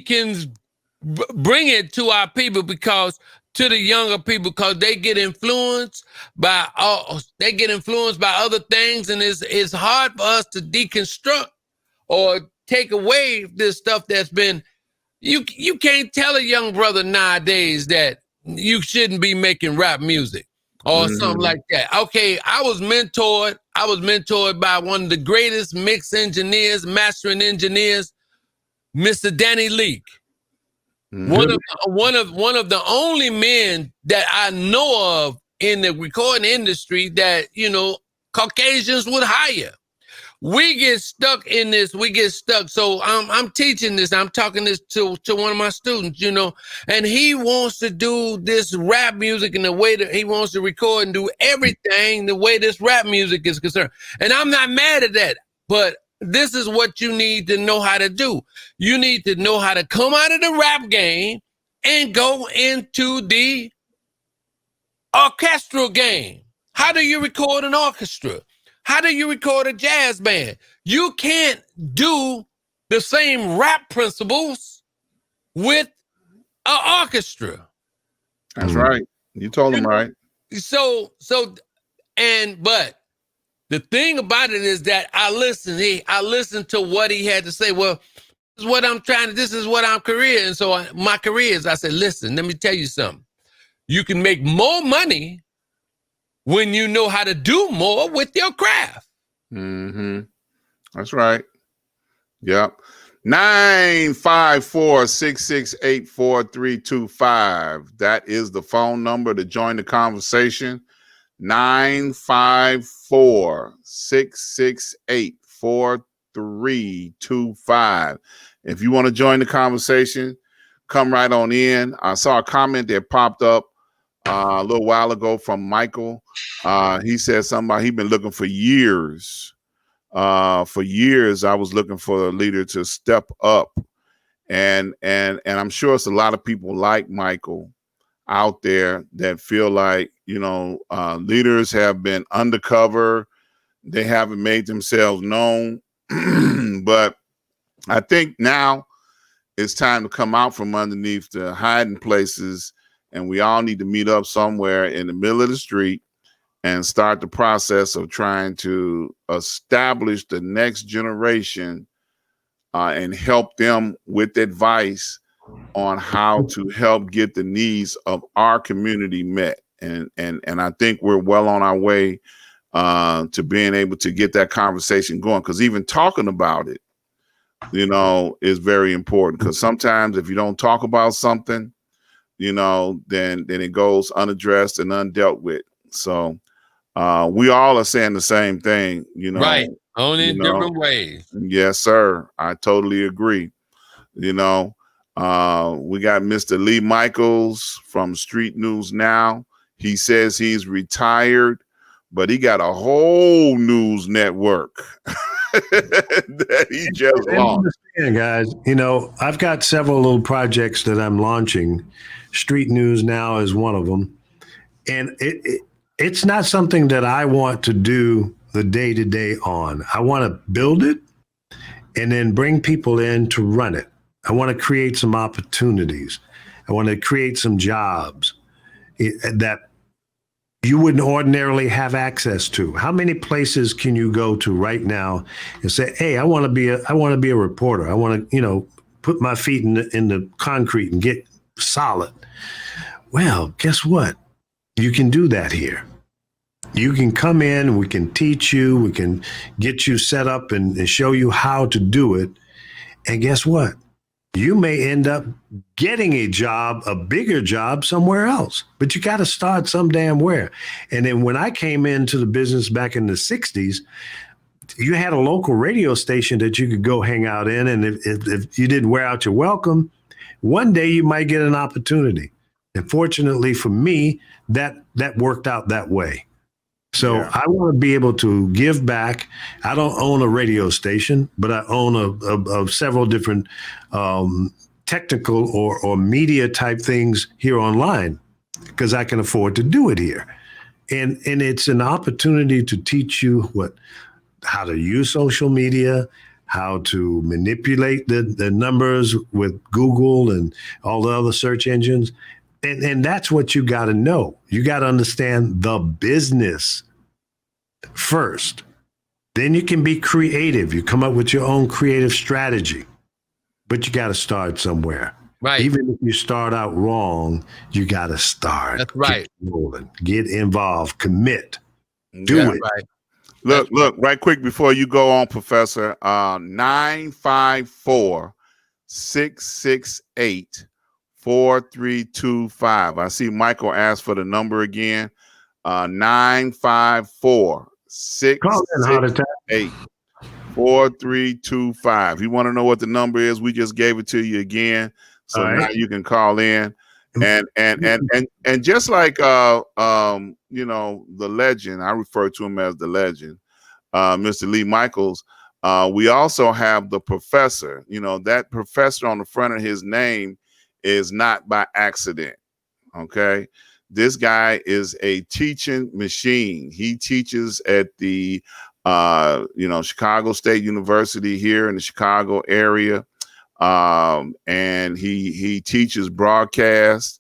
S3: can bring it to our people, to the younger people, because they get influenced by other things, and it's hard for us to deconstruct or take away this stuff that's been. You can't tell a young brother nowadays that you shouldn't be making rap music or something like that. Okay, I was mentored by one of the greatest mastering engineers, Mr. Danny Leak. One of the only men that I know of in the recording industry that, Caucasians would hire. We get stuck in this. So I'm teaching this. I'm talking this to one of my students, and he wants to do this rap music in the way that he wants to record and do everything the way this rap music is concerned. And I'm not mad at that, but this is what you need to know how to do. You need to know how to come out of the rap game and go into the orchestral game. How do you record an orchestra? How do you record a jazz band? You can't do the same rap principles with an orchestra.
S2: That's right. You told him right.
S3: But the thing about it is that I listened to what he had to say. Well, this is what I'm career. And so my career is, I said, listen, let me tell you something. You can make more money when you know how to do more with your craft.
S2: That's right. Yep. 954-668-4325. That is the phone number to join the conversation. 954-668-4325. If you want to join the conversation, come right on in. I saw a comment that popped up a little while ago from Michael. He said something about he'd been looking for years. For years, I was looking for a leader to step up, and I'm sure it's a lot of people like Michael out there that feel like leaders have been undercover, they haven't made themselves known. But I think now it's time to come out from underneath the hiding places, and we all need to meet up somewhere in the middle of the street and start the process of trying to establish the next generation and help them with advice on how to help get the needs of our community met. And I think we're well on our way to being able to get that conversation going, because even talking about it, is very important, because sometimes if you don't talk about something, then it goes unaddressed and undealt with. So we all are saying the same thing,
S3: right, only in different ways.
S2: Yes, sir. I totally agree. We got Mr. Lee Micheals from Street News Now. He says he's retired, but he got a whole news network that he just launched.
S1: Guys, I've got several little projects that I'm launching. Street News Now is one of them. And it's not something that I want to do the day-to-day on. I want to build it and then bring people in to run it. I want to create some opportunities. I want to create some jobs that you wouldn't ordinarily have access to. How many places can you go to right now and say, "Hey, I want to be a reporter. I want to, put my feet in the concrete and get solid." Well, guess what? You can do that here. You can come in, we can teach you, we can get you set up and show you how to do it. And guess what? You may end up getting a job, a bigger job somewhere else, but you got to start some damn where. And then when I came into the business back in the 60s, you had a local radio station that you could go hang out in. And if you didn't wear out your welcome, one day you might get an opportunity. And fortunately for me, that worked out that way. So yeah. I want to be able to give back. I don't own a radio station, but I own a several different technical or media type things here online because I can afford to do it here. And it's an opportunity to teach you how to use social media, how to manipulate the numbers with Google and all the other search engines. And that's what you got to know. You got to understand the business first. Then you can be creative. You come up with your own creative strategy. But you got to start somewhere.
S3: Right.
S1: Even if you start out wrong, you got to start.
S3: That's right.
S1: Get involved. Commit. Do it.
S2: Right. Look, right quick before you go on, Professor, 954-668-4325. I see Michael asked for the number again. 954-668-4325. You want to know what the number is? We just gave it to you again. So now you can call in. And just like the legend, I refer to him as the legend, Mr. Lee Micheals. We also have the professor. That professor on the front of his name is not by accident. Okay, this guy is a teaching machine. He teaches at the Chicago State University here in the Chicago area. And he teaches broadcast.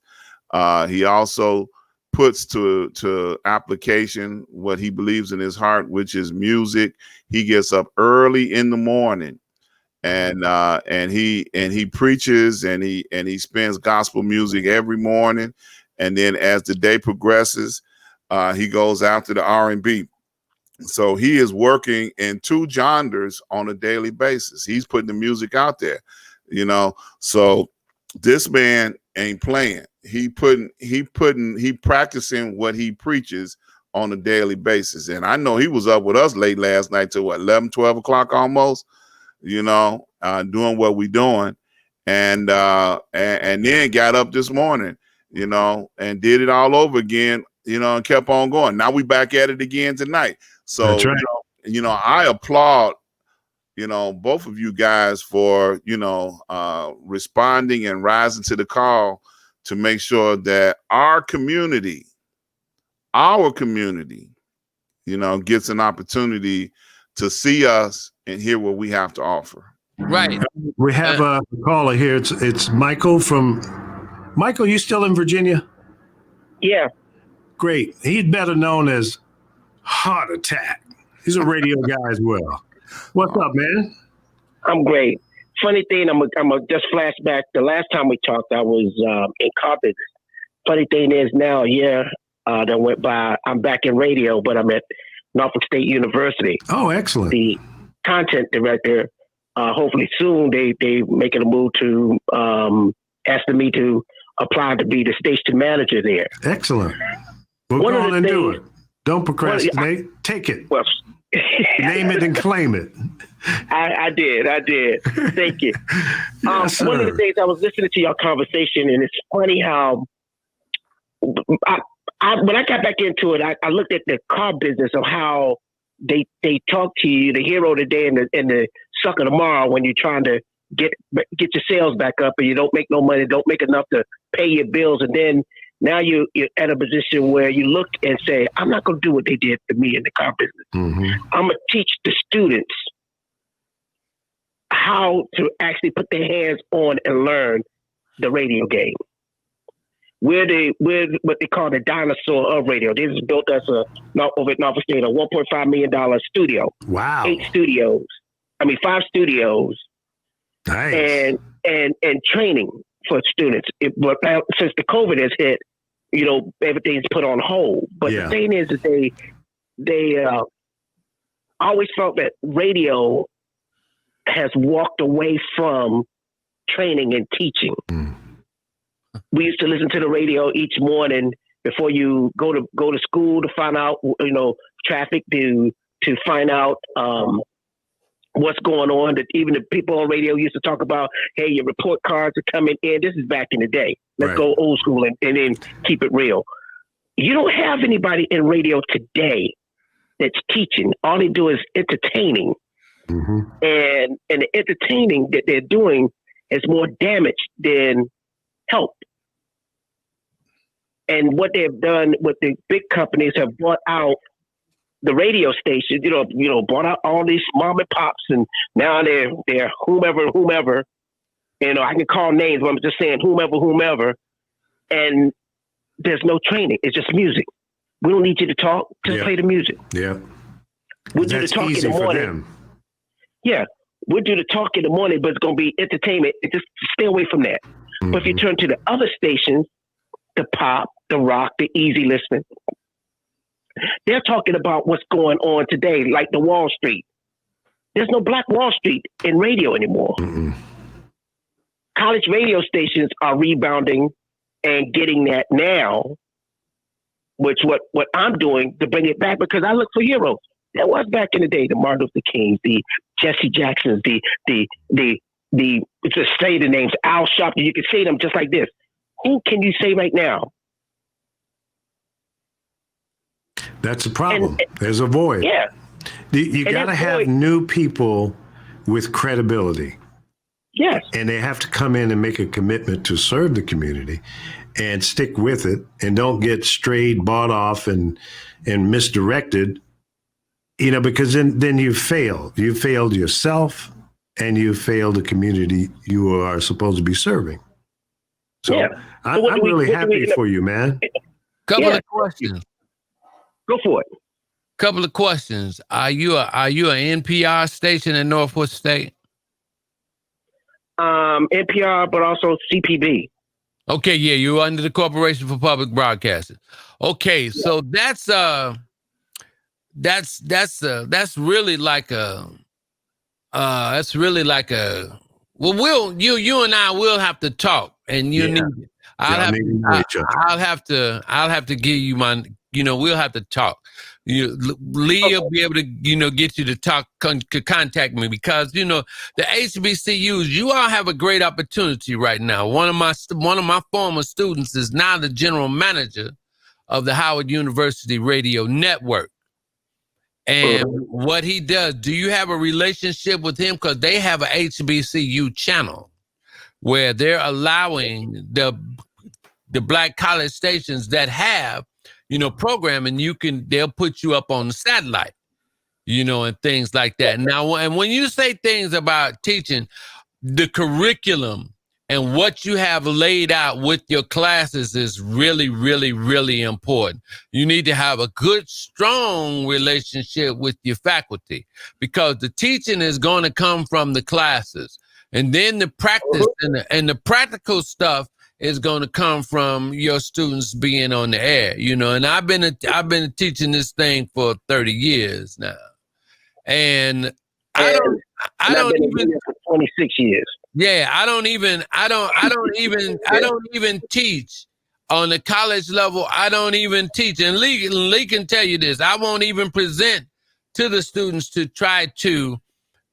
S2: He also puts to application what he believes in his heart, which is music. He gets up early in the morning and he preaches and he spins gospel music every morning. And then as the day progresses, he goes after the R&B. So he is working in two genres on a daily basis. He's putting the music out there. So this man ain't playing. He practicing what he preaches on a daily basis. And I know he was up with us late last night till 11, 12 o'clock almost, doing what we doing. And then got up this morning, and did it all over again, and kept on going. Now we back at it again tonight. So, that's right. I applaud both of you guys for, responding and rising to the call to make sure that our community, gets an opportunity to see us and hear what we have to offer.
S3: Right.
S1: We have a caller here. It's Michael Michael, you still in Virginia?
S4: Yeah.
S1: Great. He's better known as Heart Attack. He's a radio guy as well. What's up, man?
S4: I'm great. Funny thing, I'm a just flashback. The last time we talked, I was in car business. Funny thing is now a year that went by, I'm back in radio, but I'm at Norfolk State University.
S1: Oh, excellent.
S4: The content director, hopefully soon, they making a move to asking me to apply to be the station manager there.
S1: Excellent. We'll go on and do it. Don't procrastinate. Take it. Well, name it and claim it.
S4: I did. Thank you.
S1: Yes,
S4: one of the things I was listening to your conversation, and it's funny how when I got back into it, I looked at the car business of how they talk to you, the hero today and the sucker tomorrow, when you're trying to get your sales back up and you don't make no money, don't make enough to pay your bills, and then now you're at a position where you look and say, I'm not going to do what they did to me in the car business.
S1: Mm-hmm.
S4: I'm going to teach the students how to actually put their hands on and learn the radio game. We're what they call the dinosaur of radio. This is built us over at Norfolk State, a $1.5 million studio.
S1: Wow.
S4: 5 studios.
S1: Nice.
S4: And training for students. But now, since the COVID has hit, everything's put on hold. But the thing is that they always felt that radio has walked away from training and teaching. We used to listen to the radio each morning before you go to school to find out, traffic, to find out what's going on. That even the people on radio used to talk about, hey, your report cards are coming in. This is back in the day. Let's go old school and then keep it real. You don't have anybody in radio today that's teaching. All they do is entertaining. And the entertaining that they're doing is more damage than help. And what they've done with the big companies have bought out the radio stations, bought out all these mom and pops, and now they're whomever. I can call names, but I'm just saying whomever. And there's no training. It's just music. We don't need you to talk. Just play the music.
S1: Yeah.
S4: We'll do the talk in the morning. Yeah. We'll do the talk in the morning, but it's going to be entertainment. Just stay away from that. But if you turn to the other stations, the pop, the rock, the easy listening, they're talking about what's going on today, like the Wall Street. There's no Black Wall Street in radio anymore. College radio stations are rebounding and getting that now, which what I'm doing to bring it back, because I look for heroes. There was back in the day, the Martin Luther Kings, the Jesse Jacksons, the just say the names, Al Sharpton. You can say them just like this. Who can you say right now?
S1: That's a problem. There's a void.
S4: Yeah.
S1: You got to have new people with credibility.
S4: Yes.
S1: And they have to come in and make a commitment to serve the community and stick with it, and don't get strayed, bought off, and misdirected, because then you fail. You failed yourself, and you failed the community you are supposed to be serving. So I'm really happy for you, man.
S3: Couple of questions.
S4: Go for it.
S3: Couple of questions. Are you an NPR station in Norfolk State?
S4: NPR, but also CPB.
S3: Okay, yeah, you're under the Corporation for Public Broadcasting. Okay, so that's really like a you and I will have to talk, and you need it. I'll have to give you my, we'll have to talk. Lee will be able to, get you to talk, to contact me, because, the HBCUs, you all have a great opportunity right now. One of my former students is now the general manager of the Howard University Radio Network. And what he does, do you have a relationship with him? Because they have a HBCU channel where they're allowing the Black college stations that have, programming, they'll put you up on the satellite, and things like that. Now, and when you say things about teaching, the curriculum and what you have laid out with your classes is really, really, really important. You need to have a good, strong relationship with your faculty, because the teaching is going to come from the classes. And then the practice and the practical stuff is going to come from your students being on the air, and I've been teaching this thing for 30 years now. And I don't even
S4: for 26 years.
S3: Yeah, I don't even teach on the college level. I don't even teach. And Lee can tell you this. I won't even present to the students to try to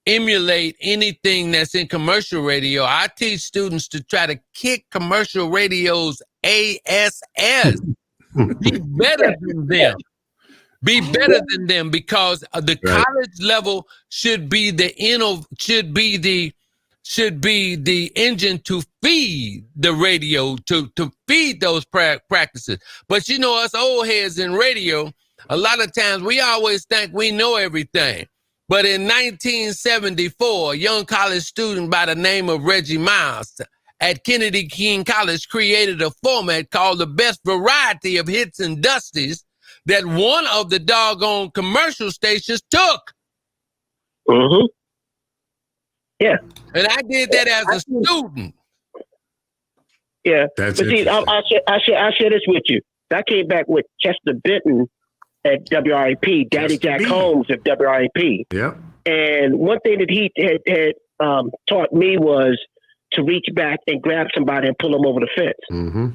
S3: emulate anything that's in commercial radio. I teach students to try to kick commercial radio's ass. Be better than them. Be better than them, because the college level should be the engine to feed the radio, to feed those practices. But us old heads in radio, a lot of times we always think we know everything. But in 1974, a young college student by the name of Reggie Micheals at Kennedy King College created a format called the Best Variety of Hits and Dusties that one of the doggone commercial stations took.
S4: Mm-hmm. Yeah.
S3: And I did that as a student.
S4: Yeah.
S1: That's
S4: but see, I'll share this with you. I came back with Chester Benton at WRAP, Daddy Jack Holmes at WRAP.
S1: Yeah.
S4: And one thing that he had taught me was to reach back and grab somebody and pull them over the fence.
S1: Mm-hmm.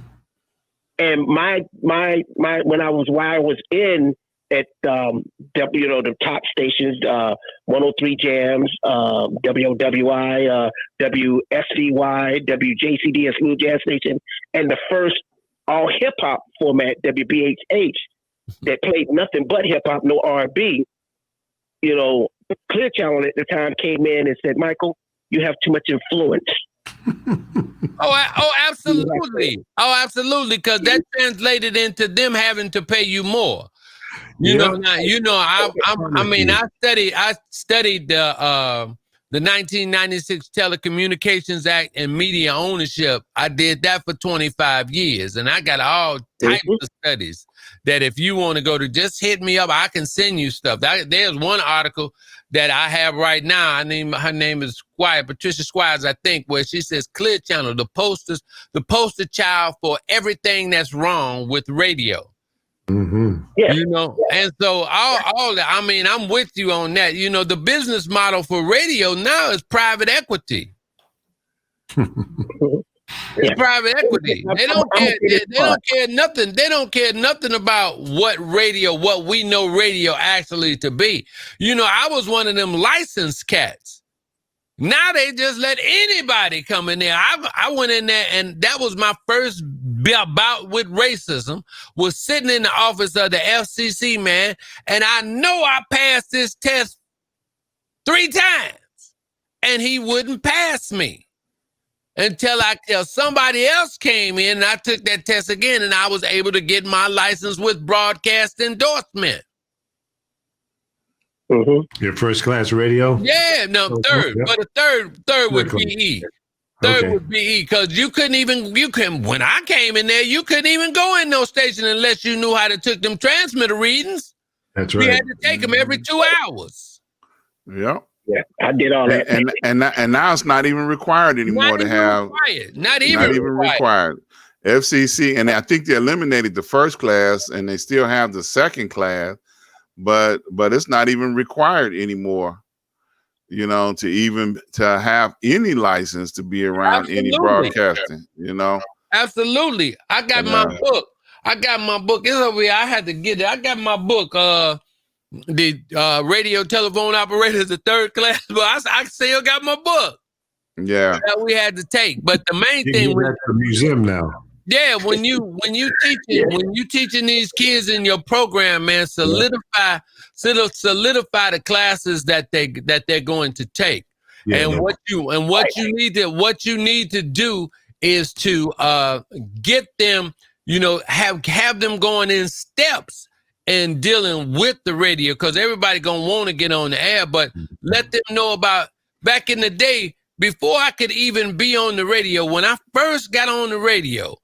S4: And my when I was in at the top stations, 103 Jams, WOWI, WSCY, WJCD, a smooth jazz station, and the first all hip hop format, WBHH, that played nothing but hip hop, no R&B. Clear Channel at the time came in and said, "Michael, you have too much influence."
S3: Oh, absolutely. Oh, absolutely. Because that translated into them having to pay you more. I studied the 1996 Telecommunications Act and media ownership. I did that for 25 years, and I got all types of studies that if you want to go to, just hit me up. I can send you stuff. There's one article that I have right now. Her name is Patricia Squires, I think, where she says Clear Channel, the poster child for everything that's wrong with radio.
S1: Mm-hmm.
S4: Yeah.
S3: And so all that, I'm with you on that. The business model for radio now is private equity. It's private equity. They don't care. They don't care nothing. They don't care nothing about what we know radio actually to be. I was one of them licensed cats. Now they just let anybody come in there. I went in there, and that was my first bout with racism, was sitting in the office of the FCC, man, and I know I passed this test 3 times, and he wouldn't pass me until somebody else came in, and I took that test again, and I was able to get my license with broadcast endorsement.
S4: Mm-hmm.
S1: Your first class radio?
S3: Yeah, no, third.
S1: Yeah.
S3: But the third would be E. Third would be E, because when I came in there, you couldn't even go in no station unless you knew how to take them transmitter readings.
S1: That's right.
S3: You had to take them every 2 hours.
S2: Yeah.
S4: Yeah, I did all that.
S2: And now it's not even required anymore to have.
S3: Not even required.
S2: FCC, and I think they eliminated the first class, and they still have the second class. But it's not even required anymore, to have any license to be around any broadcasting,
S3: Absolutely. I got my book. It's over here. I had to get it. I got my book, the radio telephone operators, the third class, but I still got my book.
S2: Yeah.
S3: That we had to take. But the main thing was
S1: the museum now.
S3: Yeah, when you teaching these kids in your program, man, solidify the classes that they're going to take. What you need to do is to get them, have them going in steps and dealing with the radio, because everybody gonna want to get on the air, but let them know about back in the day, before I could even be on the radio. When I first got on the radio,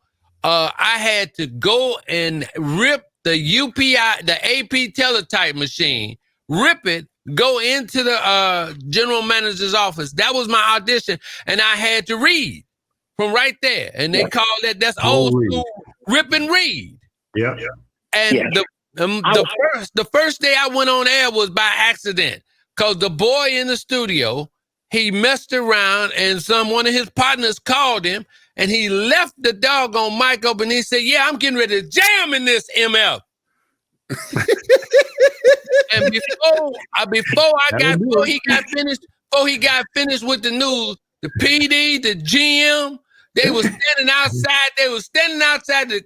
S3: I had to go and rip the UPI, the AP teletype machine, rip it, go into the general manager's office. That was my audition, and I had to read from right there. And they call that's old school rip and read.
S1: Yeah.
S3: And the first day I went on air was by accident, because the boy in the studio, he messed around, and one of his partners called him, and he left the doggone mic open. He said, "Yeah, I'm getting ready to jam in this MF." And before he got finished with the news, the PD, the GM, they was standing outside. They was standing outside to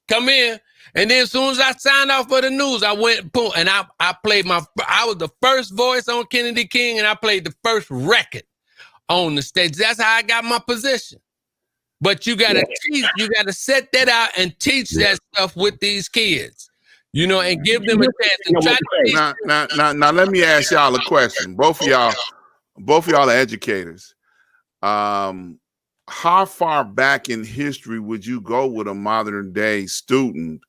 S3: come in. And then as soon as I signed off for the news, I went boom, and I was the first voice on Kennedy King, and I played the first record on the stage. That's how I got my position. But you gotta teach, you gotta set that out and teach that stuff with these kids, and give them a chance and try to teach.
S2: Now let me ask y'all a question. Both of y'all are educators. how far back in history would you go with a modern day student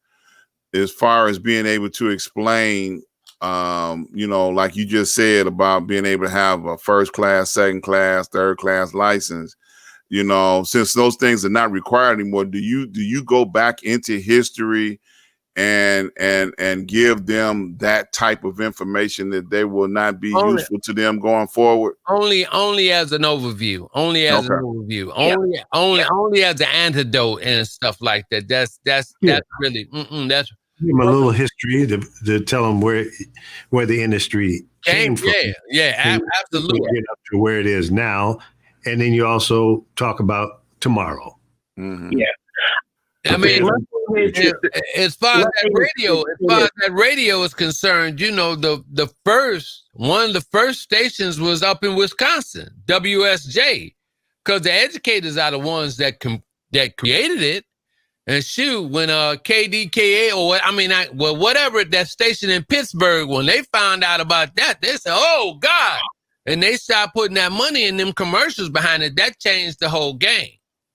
S2: as far as being able to explain, like you just said about being able to have a first class, second class, third class license, since those things are not required anymore, do you go back into history and give them that type of information that they will not be useful to them going forward?
S3: Only as an overview. Only as an overview. Only as an antidote and stuff like that. That's really that's
S1: give them a little history to tell them where the industry came from.
S3: Absolutely.
S1: Get up to where it is now, and then you also talk about tomorrow.
S2: Mm-hmm.
S4: Yeah.
S3: I mean, as far as that radio is concerned, one of the first stations was up in Wisconsin, WSJ, because the educators are the ones that created it. And shoot, when KDKA whatever that station in Pittsburgh, when they found out about that, they said, "Oh God!" And they started putting that money in them commercials behind it. That changed the whole game.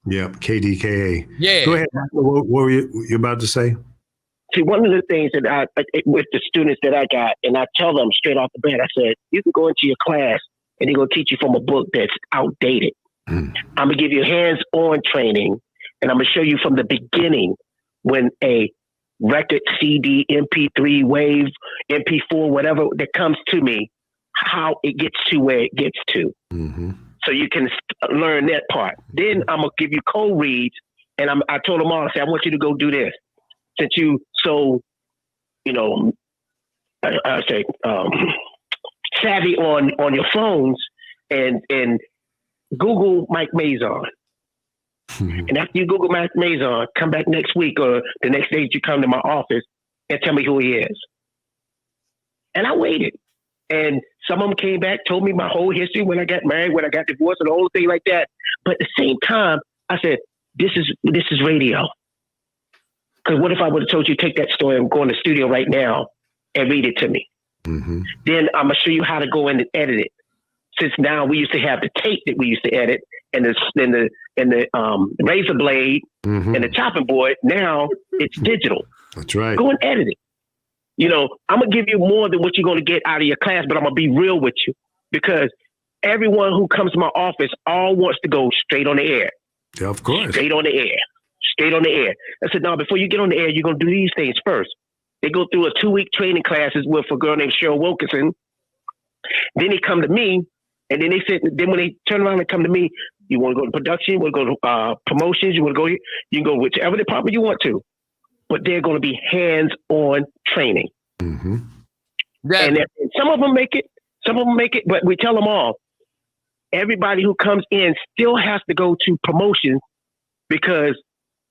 S1: Yep, KDKA.
S3: Yeah.
S1: Go ahead, Michael. What were you about to say?
S4: See, one of the things that with the students that I got, and I tell them straight off the bat, I said, you can go into your class and they're going to teach you from a book that's outdated. I'm going to give you hands-on training, and I'm going to show you from the beginning when a record, CD, MP3, wave, MP4, whatever that comes to me, how it gets to where it gets to.
S1: Mm-hmm.
S4: So you can learn that part. Then I'm going to give you code reads, and I told them all, I said, I want you to go do this. Since you savvy on your phones and Google Mike Mazon.
S1: Mm-hmm.
S4: And after you Google Mike Mazon, come back next week or the next day you come to my office and tell me who he is. And I waited. And some of them came back, told me my whole history, when I got married, when I got divorced, and the whole thing like that. But at the same time, I said, this is radio. Because what if I would have told you, take that story and go in the studio right now and read it to me?
S1: Mm-hmm.
S4: Then I'm going to show you how to go in and edit it. Since now we used to have the tape that we used to edit and the razor blade and the chopping board. Now it's digital.
S1: That's right.
S4: Go and edit it. I'm going to give you more than what you're going to get out of your class, but I'm going to be real with you because everyone who comes to my office all wants to go straight on the air.
S1: Yeah, of course.
S4: Straight on the air. I said, no, before you get on the air, you're going to do these things first. They go through a 2-week training classes with a girl named Cheryl Wilkinson. Then they come to me, and then they said, then when they turn around and come to me, you want to go to production, you want to go to promotions, you want to go here, you can go whichever department you want to. But they're going to be hands-on training.
S1: Mm-hmm.
S4: And some of them make it, but we tell them all, everybody who comes in still has to go to promotions because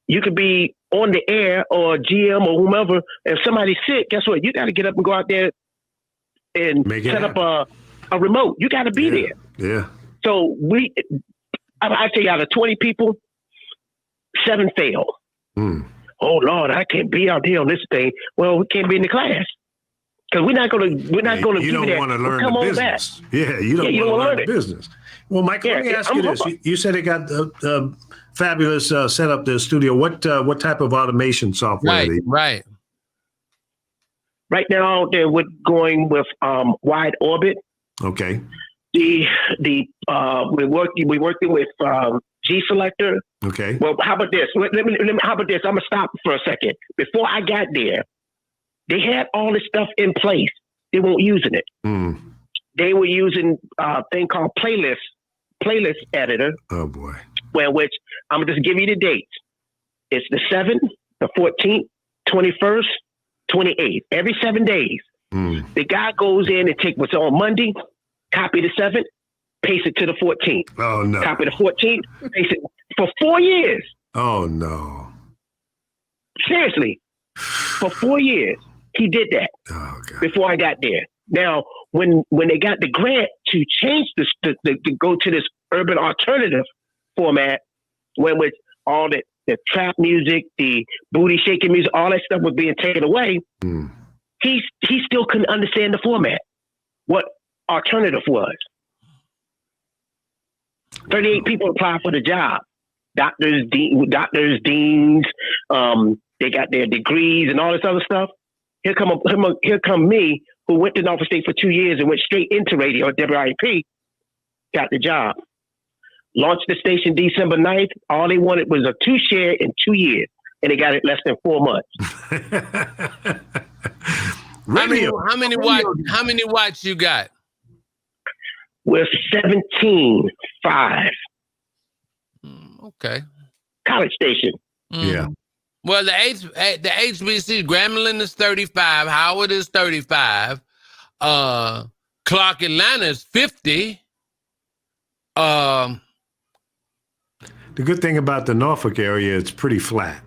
S4: you could be on the air or GM or whomever. If somebody's sick, guess what? You got to get up and go out there and set up a remote. You got to be there.
S1: Yeah.
S4: So I tell you, out of 20 people, 7 fail. Oh Lord, I can't be out there on this thing. Well, we can't be in the class because we're not going to.
S1: You don't want to learn the business. Yeah, you don't want to learn the business. Well, Michael, let me ask you this: you said it got fabulous setup, the studio. What type of automation software?
S3: Right.
S4: Right now, we're going with Wide Orbit.
S1: Okay.
S4: We're working with G Selector.
S1: Okay.
S4: Well, how about this? How about this? I'm gonna stop for a second. Before I got there, they had all this stuff in place. They weren't using it. They were using a thing called playlist editor.
S1: Oh boy.
S4: Which I'm gonna just give you the dates. It's the 7th, the 14th, 21st, 28th. Every 7 days. The guy goes in and take what's on Monday, copy the 7th, paste it to the 14th.
S1: Oh no.
S4: Copy the 14th, paste it for 4 years.
S1: Oh no.
S4: Seriously. For 4 years, he did that.
S1: Oh God.
S4: Before I got there. Now, when they got the grant to change this to go to this urban alternative format, when with all the trap music, the booty shaking music, all that stuff was being taken away, he still couldn't understand the format. What alternative was. 38 people applied for the job. doctors, deans. They got their degrees and all this other stuff. Here come me, who went to Norfolk State for 2 years and went straight into radio at WIP. Got the job. Launched the station December 9th. All they wanted was a 2-share in 2 years, and they got it less than 4 months.
S3: How many watts you got?
S4: We're 17.5.
S3: Okay.
S4: College station.
S1: Yeah.
S3: Well, the HBC Grambling is 35. Howard is 35. Clark Atlanta is 50.
S1: The good thing about the Norfolk area, it's pretty flat.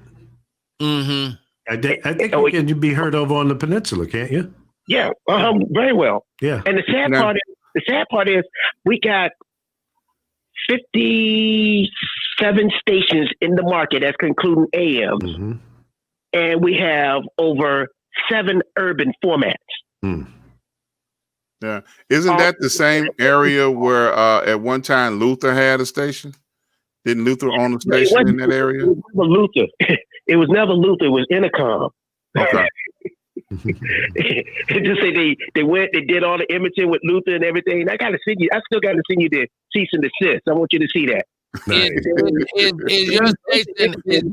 S3: Mm-hmm.
S1: I think you can be heard over on the peninsula, can't you?
S4: Yeah, very well.
S1: Yeah.
S4: And the sad part is we got 57 stations in the market, that's including AMs.
S1: Mm-hmm.
S4: And we have over 7 urban formats.
S1: Mm.
S2: Yeah. Isn't that the same area where at one time Luther had a station? Didn't Luther own a station in that area?
S4: It was never Luther. It was never Luther. It was Intercom.
S2: Okay.
S4: Just say they went, they did all the imaging with Luther and everything. I still got to send you the cease and desist. I want you to see that.
S3: Is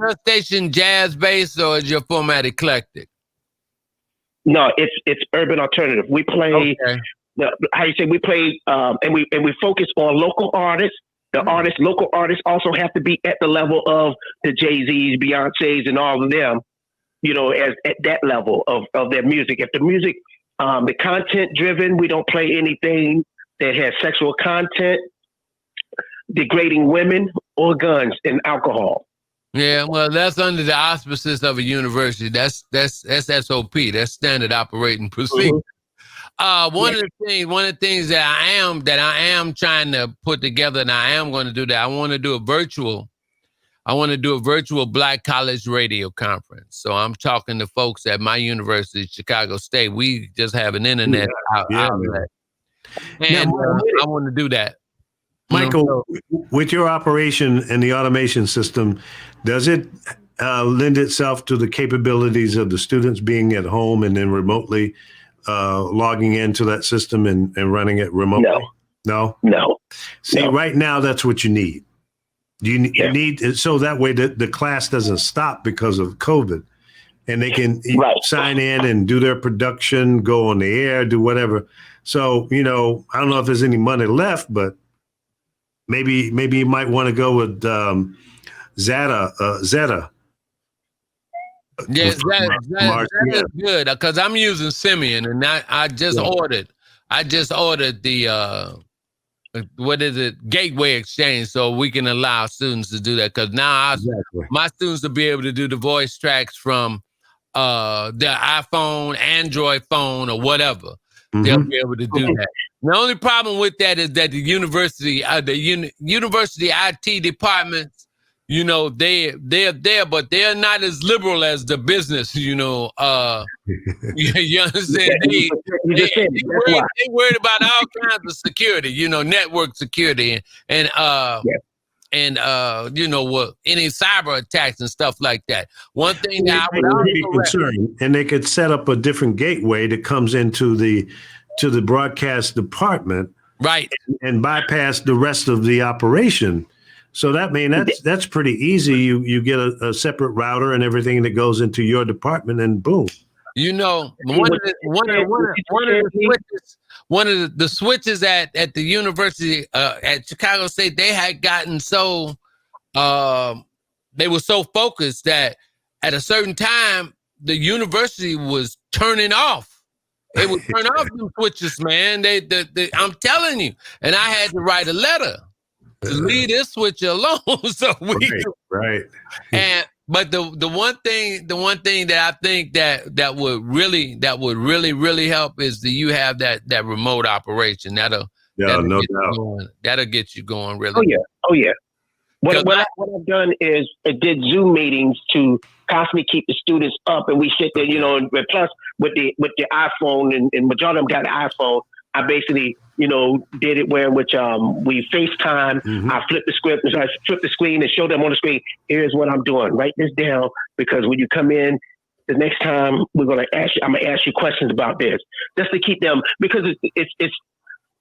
S3: your station jazz based or is your format eclectic?
S4: No, it's urban alternative. We play.
S3: Okay.
S4: We play and we focus on local artists. The local artists also have to be at the level of the Jay-Z's, Beyonce's, and all of them, as at that level of their music. If the music, the content driven, we don't play anything that has sexual content, degrading women, or guns and alcohol.
S3: Yeah, well, that's under the auspices of a university. That's SOP. That's standard operating procedure.
S4: Mm-hmm.
S3: One of the things that I am trying to put together, and I am going to do that. I want to do a virtual Black College radio conference. So I'm talking to folks at my university, Chicago State. We just have an internet outlet, and I want to do that.
S1: Michael, with your operation and the automation system, does it lend itself to the capabilities of the students being at home and then remotely logging into that system and running it remotely? No. See, right now, that's what you need. You need so that way the class doesn't stop because of COVID, and they can sign in and do their production, go on the air, do whatever. So, I don't know if there's any money left, but maybe you might want to go with Zeta.
S3: Yes, that is good because I'm using Simeon, and I just ordered the Gateway Exchange, so we can allow students to do that. Because now my students will be able to do the voice tracks from their iPhone, Android phone, or whatever. Mm-hmm. They'll be able to do that. The only problem with that is that the university IT departments, they're there, but they're not as liberal as the business, you understand? They worried about all kinds of security, network security and any cyber attacks and stuff like that. One thing that I would be
S1: concerned, and they could set up a different gateway that comes into the broadcast department,
S3: right,
S1: and bypass the rest of the operation. So that's pretty easy. You get a separate router and everything that goes into your department, and boom.
S3: One of the switches at the university at Chicago State, they had gotten so they were so focused that at a certain time the university was turning off. They would turn off the switches, man. I'm telling you, and I had to write a letter to leave this switch alone. So but the one thing that I think that would really help is that you have that remote operation. That'll get you going really.
S4: Oh yeah. What I've done is I did Zoom meetings to constantly keep the students up, and we sit there, and plus with the iPhone and majority of them got an iPhone. I basically, did it where which we FaceTime. I flip the script, I flip the screen and show them on the screen. Here's what I'm doing. Write this down because when you come in the next time, I'm gonna ask you questions about this, just to keep them, because it's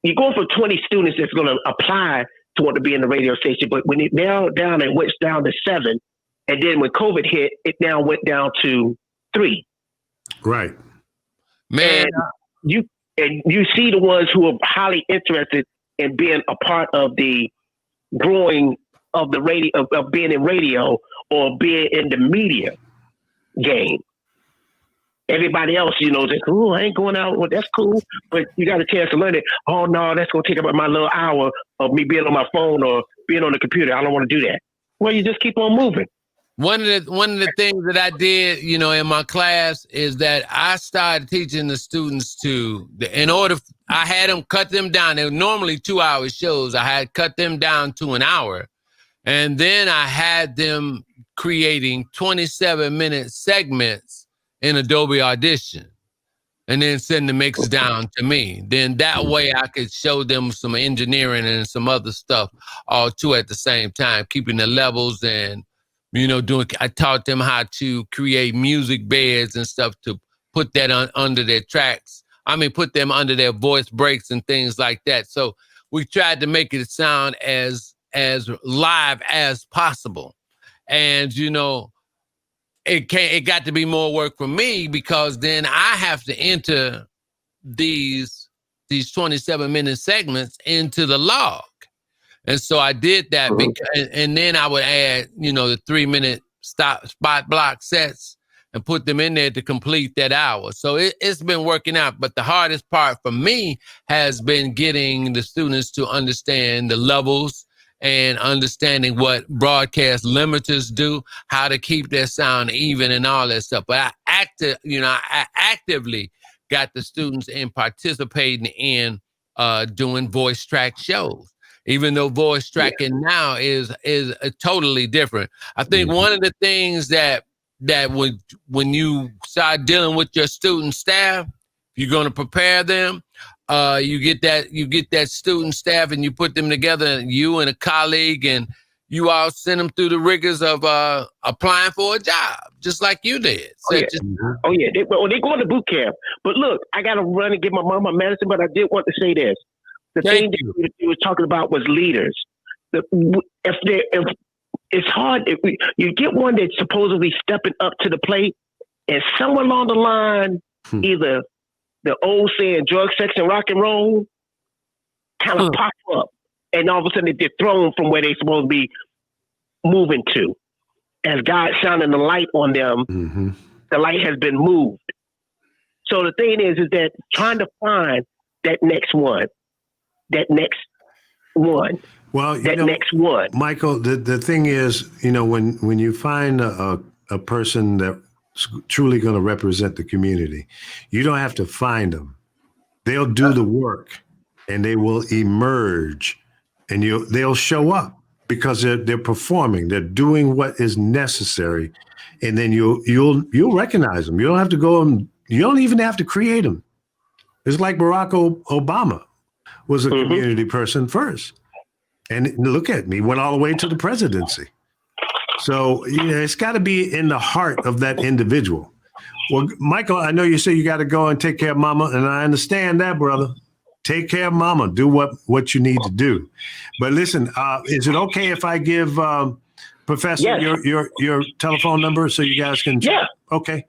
S4: you're going for 20 students that's going to apply to want to be in the radio station, but when it now down, it went down to 7, and then when COVID hit, it now went down to 3.
S1: Right,
S3: man.
S4: And you see the ones who are highly interested in being a part of the growing of the radio, of being in radio or being in the media game. Everybody else, just, I ain't going out. Well, that's cool, but you got a chance to learn it. Oh no, that's going to take up my little hour of me being on my phone or being on the computer. I don't want to do that. Well, you just keep on moving.
S3: One of the things that I did, in my class is that I started teaching the students I had them cut them down. They were normally 2-hour shows. I had cut them down to an hour. And then I had them creating 27-minute segments in Adobe Audition, and then send the mix down to me. Then that way I could show them some engineering and some other stuff all two at the same time, keeping the levels and, I taught them how to create music beds and stuff to put that under their tracks. Put them under their voice breaks and things like that. So we tried to make it sound as live as possible. And, it got to be more work for me because then I have to enter these 27-minute segments into the log. And so I did that, and then I would add, the 3-minute spot block sets and put them in there to complete that hour. So it's been working out. But the hardest part for me has been getting the students to understand the levels and understanding what broadcast limiters do, how to keep their sound even and all that stuff. But I actively got the students in participating in doing voice track shows, even though voice tracking now is totally different. I think one of the things that when you start dealing with your student staff, you're going to prepare them. You get that student staff and you put them together, you and a colleague, and you all send them through the rigors of applying for a job, just like you did.
S4: They go into boot camp. But look, I got to run and get my mom my medicine, but I did want to say this. The thing that you were talking about was leaders. If it's hard, if you get one that's supposedly stepping up to the plate, and somewhere along the line, either the old saying drug, sex, and rock and roll kind of pop up, and all of a sudden they're thrown from where they're supposed to be moving to. As God shining the light on them, the light has been moved. So the thing is that trying to find that next one. Well, next one.
S1: Michael, the thing is, when you find a person that's truly going to represent the community, you don't have to find them. They'll do the work, and they will emerge, and they'll show up because they're performing. They're doing what is necessary, and then you'll recognize them. You don't have to go and you don't even have to create them. It's like Barack Obama was a community person first. And look at me, went all the way to the presidency. So it's got to be in the heart of that individual. Well, Michael, I know you say you got to go and take care of mama, and I understand that, brother. Take care of mama. Do what you need to do. But listen, is it okay if I give Professor your telephone number so you guys can?
S4: Yeah.
S1: Okay.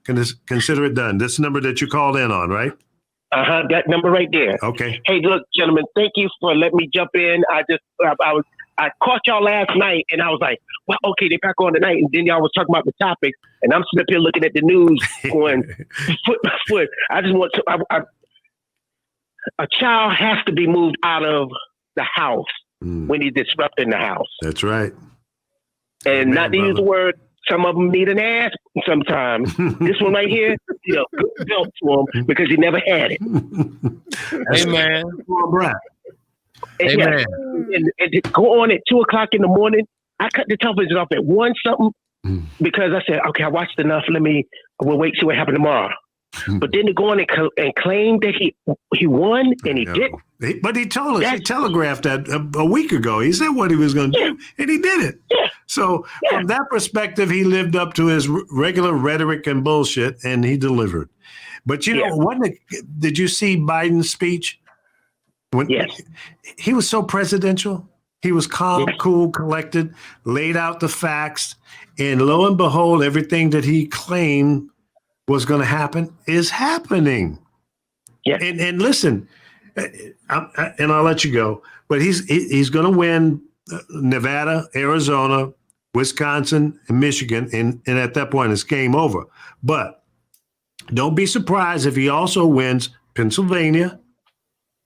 S1: Consider it done. This number that you called in on, right?
S4: That number right there.
S1: Okay.
S4: Hey, look, gentlemen, thank you for letting me jump in. I caught y'all last night, and I was like, well, okay, they're back on tonight. And then y'all was talking about the topics, and I'm sitting up here looking at the news going foot by foot. I just want to, a child has to be moved out of the house when he's disrupting the house.
S1: That's right.
S4: And not to use the word, some of them need an ass sometimes. This one right here, good belt to him because he never had it.
S3: Amen.
S4: And, and to go on at 2:00 in the morning, I cut the television off at 1 something because I said, okay, I watched enough. We'll wait, see what happens tomorrow. But then to go on and claim that he won and he didn't.
S1: But he told us, he telegraphed that a week ago. He said what he was going to do, and he did it.
S4: Yeah.
S1: So from that perspective, he lived up to his regular rhetoric and bullshit, and he delivered. But you know, did you see Biden's speech?
S4: Yes.
S1: He was so presidential. He was calm, cool, collected, laid out the facts, and lo and behold, everything that he claimed was going to happen is happening.
S4: Yeah.
S1: And listen, and I'll let you go, but he's going to win Nevada, Arizona, Wisconsin, and Michigan, and at that point, it's game over. But don't be surprised if he also wins Pennsylvania,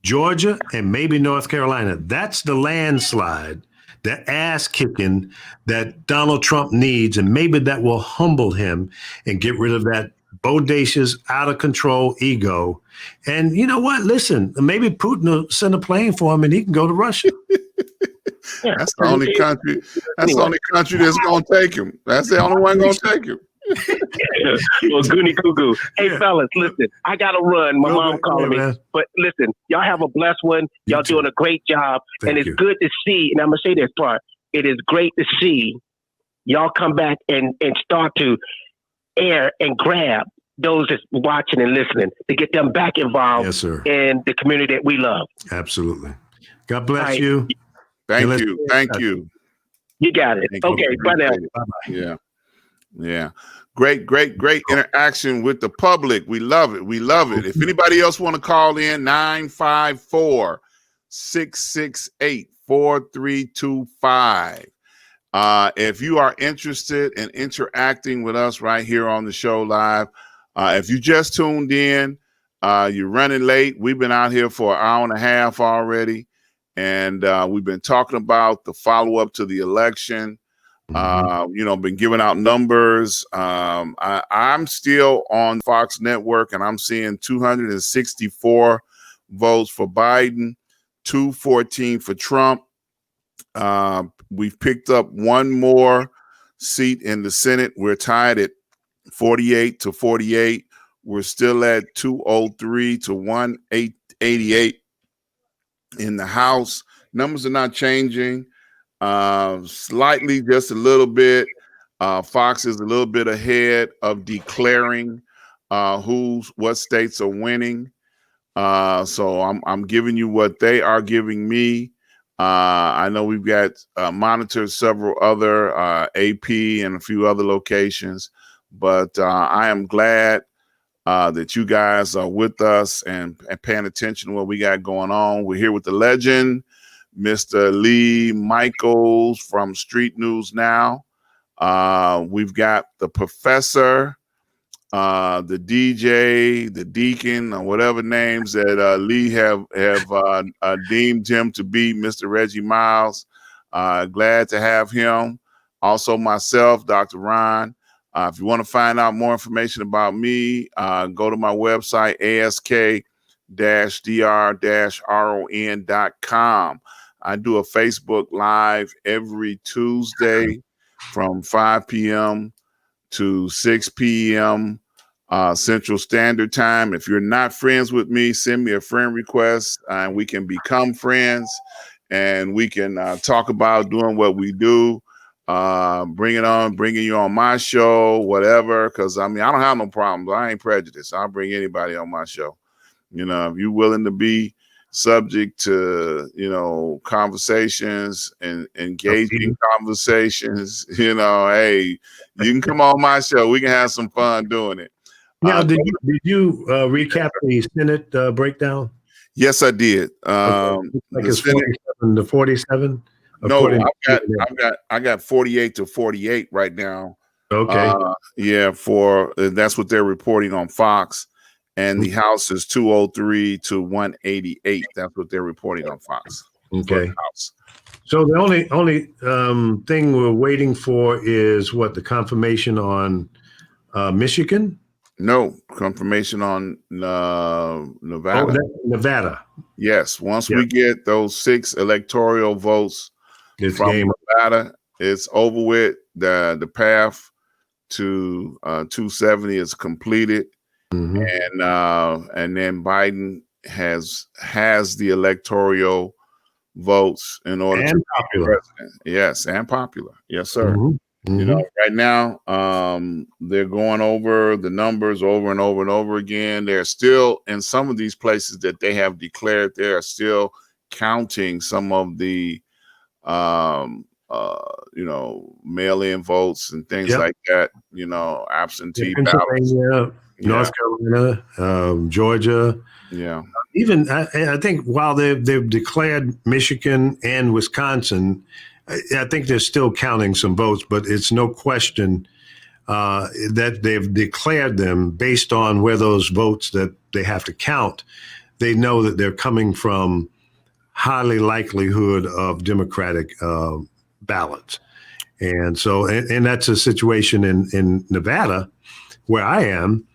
S1: Georgia, and maybe North Carolina. That's the landslide, the ass kicking that Donald Trump needs, and maybe that will humble him and get rid of that bodacious, out of control ego. And you know what? Listen, maybe Putin will send a plane for him and he can go to Russia.
S2: That's the only country. That's the only country that's gonna take him. That's the only one gonna take him.
S4: Well, Goonie Cuckoo. Hey, fellas, listen, I got to run. My mom calling me.
S1: Man.
S4: But listen, y'all have a blessed one. Y'all doing a great job.
S1: Thank
S4: and it's
S1: you.
S4: good to see, and I'm going to say this part, it is great to see y'all come back and start to air and grab those that's watching and listening to get them back involved in the community that we love.
S1: Absolutely. God bless you.
S2: Thank you. Thank you.
S4: You got it. Okay, bye now.
S2: Bye-bye. Yeah. Great interaction with the public. We love it. If anybody else want to call in, 954-668-4325. If you are interested in interacting with us right here on the show live, if you just tuned in, you're running late. We've been out here for an hour and a half already, and we've been talking about the follow-up to the election. Been giving out numbers. I'm still on Fox Network, and I'm seeing 264 votes for Biden, 214 for Trump. We've picked up one more seat in the Senate. We're tied at 48-48. We're still at 203-188 in the House. Numbers are not changing. Slightly, just a little bit. Fox is a little bit ahead of declaring what states are winning. So I'm giving you what they are giving me. I know we've got monitored several other AP and a few other locations, but I am glad that you guys are with us and paying attention to what we got going on. We're here with the legend, Mr. Lee Micheals from Street News Now. We've got the professor, the DJ, the deacon, or whatever names that Lee have deemed him to be, Mr. Reggie Miles. Glad to have him. Also myself, Dr. Ron. If you want to find out more information about me, go to my website, ask-dr-ron.com. I do a Facebook Live every Tuesday from 5 p.m. to 6 p.m. Central Standard Time. If you're not friends with me, send me a friend request and we can become friends and we can talk about doing what we do. Bringing you on my show, whatever. Because I don't have no problems. I ain't prejudiced. I'll bring anybody on my show. If you're willing to be subject to, conversations and engaging conversations, hey, you can come on my show. We can have some fun doing it.
S1: Now, did you recap the Senate breakdown?
S2: Yes, I did.
S1: Like it's 47 to 47.
S2: No, I got 48-48 right now.
S1: Okay.
S2: That's what they're reporting on Fox, and the House is 203-188. That's what they're reporting on Fox.
S1: Okay.
S2: House.
S1: So the only thing we're waiting for is what, the confirmation on Michigan?
S2: No, confirmation on Nevada.
S1: Oh, Nevada.
S2: Yes, once we get those 6 electoral votes from Nevada, it's over with. The path to 270 is completed, and then Biden has the electoral votes in order to be president. Yes, and popular. Yes, sir. You know, right now, they're going over the numbers over and over and over again. They're still in some of these places that they have declared, they are still counting some of the, you know, mail-in votes and things like that. You know, absentee ballots.
S1: North Carolina, Georgia.
S2: Yeah.
S1: Even I think while they've declared Michigan and Wisconsin, I think they're still counting some votes, but it's no question that they've declared them based on where those votes that they have to count. They know that they're coming from highly likelihood of Democratic ballots. And so, and that's a situation in Nevada where I am.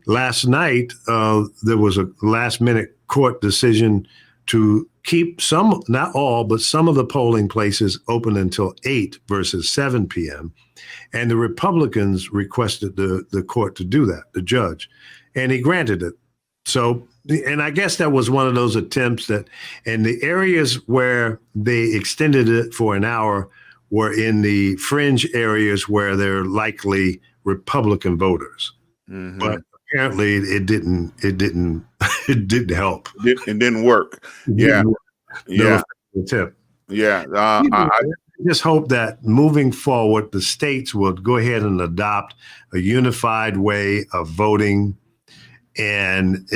S1: Last night, there was a last minute court decision to keep some, not all, but some of the polling places open until 8 versus 7 p.m. And the Republicans requested the court to do that, the judge, and he granted it. So, and I guess that was one of those attempts that, and the areas where they extended it for an hour were in the fringe areas where they're likely Republican voters. But apparently it didn't help.
S2: It didn't work. Yeah.
S1: Tip.
S2: Yeah.
S1: I just hope that moving forward, the states will go ahead and adopt a unified way of voting. And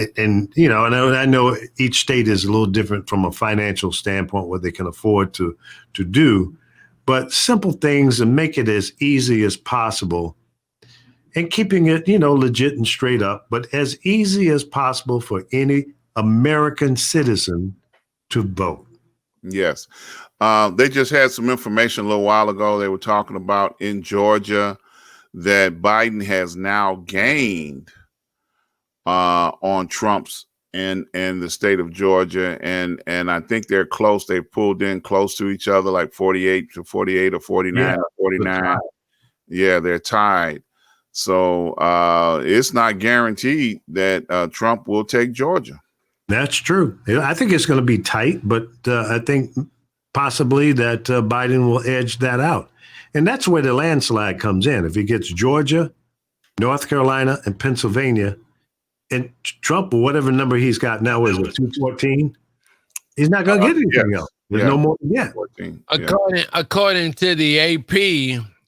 S1: you know, and I know each state is a little different from a financial standpoint, what they can afford to do, but simple things and make it as easy as possible. And keeping it, you know, legit and straight up, but as easy as possible for any American citizen to vote.
S2: Yes. They just had some information a little while ago. They were talking about in Georgia that Biden has now gained on Trump's in the state of Georgia. And I think they're close. They pulled in close to each other, like 48 to 48 or 49 or 49. Yeah, they're tied. So it's not guaranteed that Trump will take Georgia.
S1: That's true. I think it's going to be tight, but I think possibly that Biden will edge that out. And that's where the landslide comes in. If he gets Georgia, North Carolina, and Pennsylvania, and Trump, or whatever number he's got now, is it 214? He's not going to get anything else. There's no more yet.
S3: According to the AP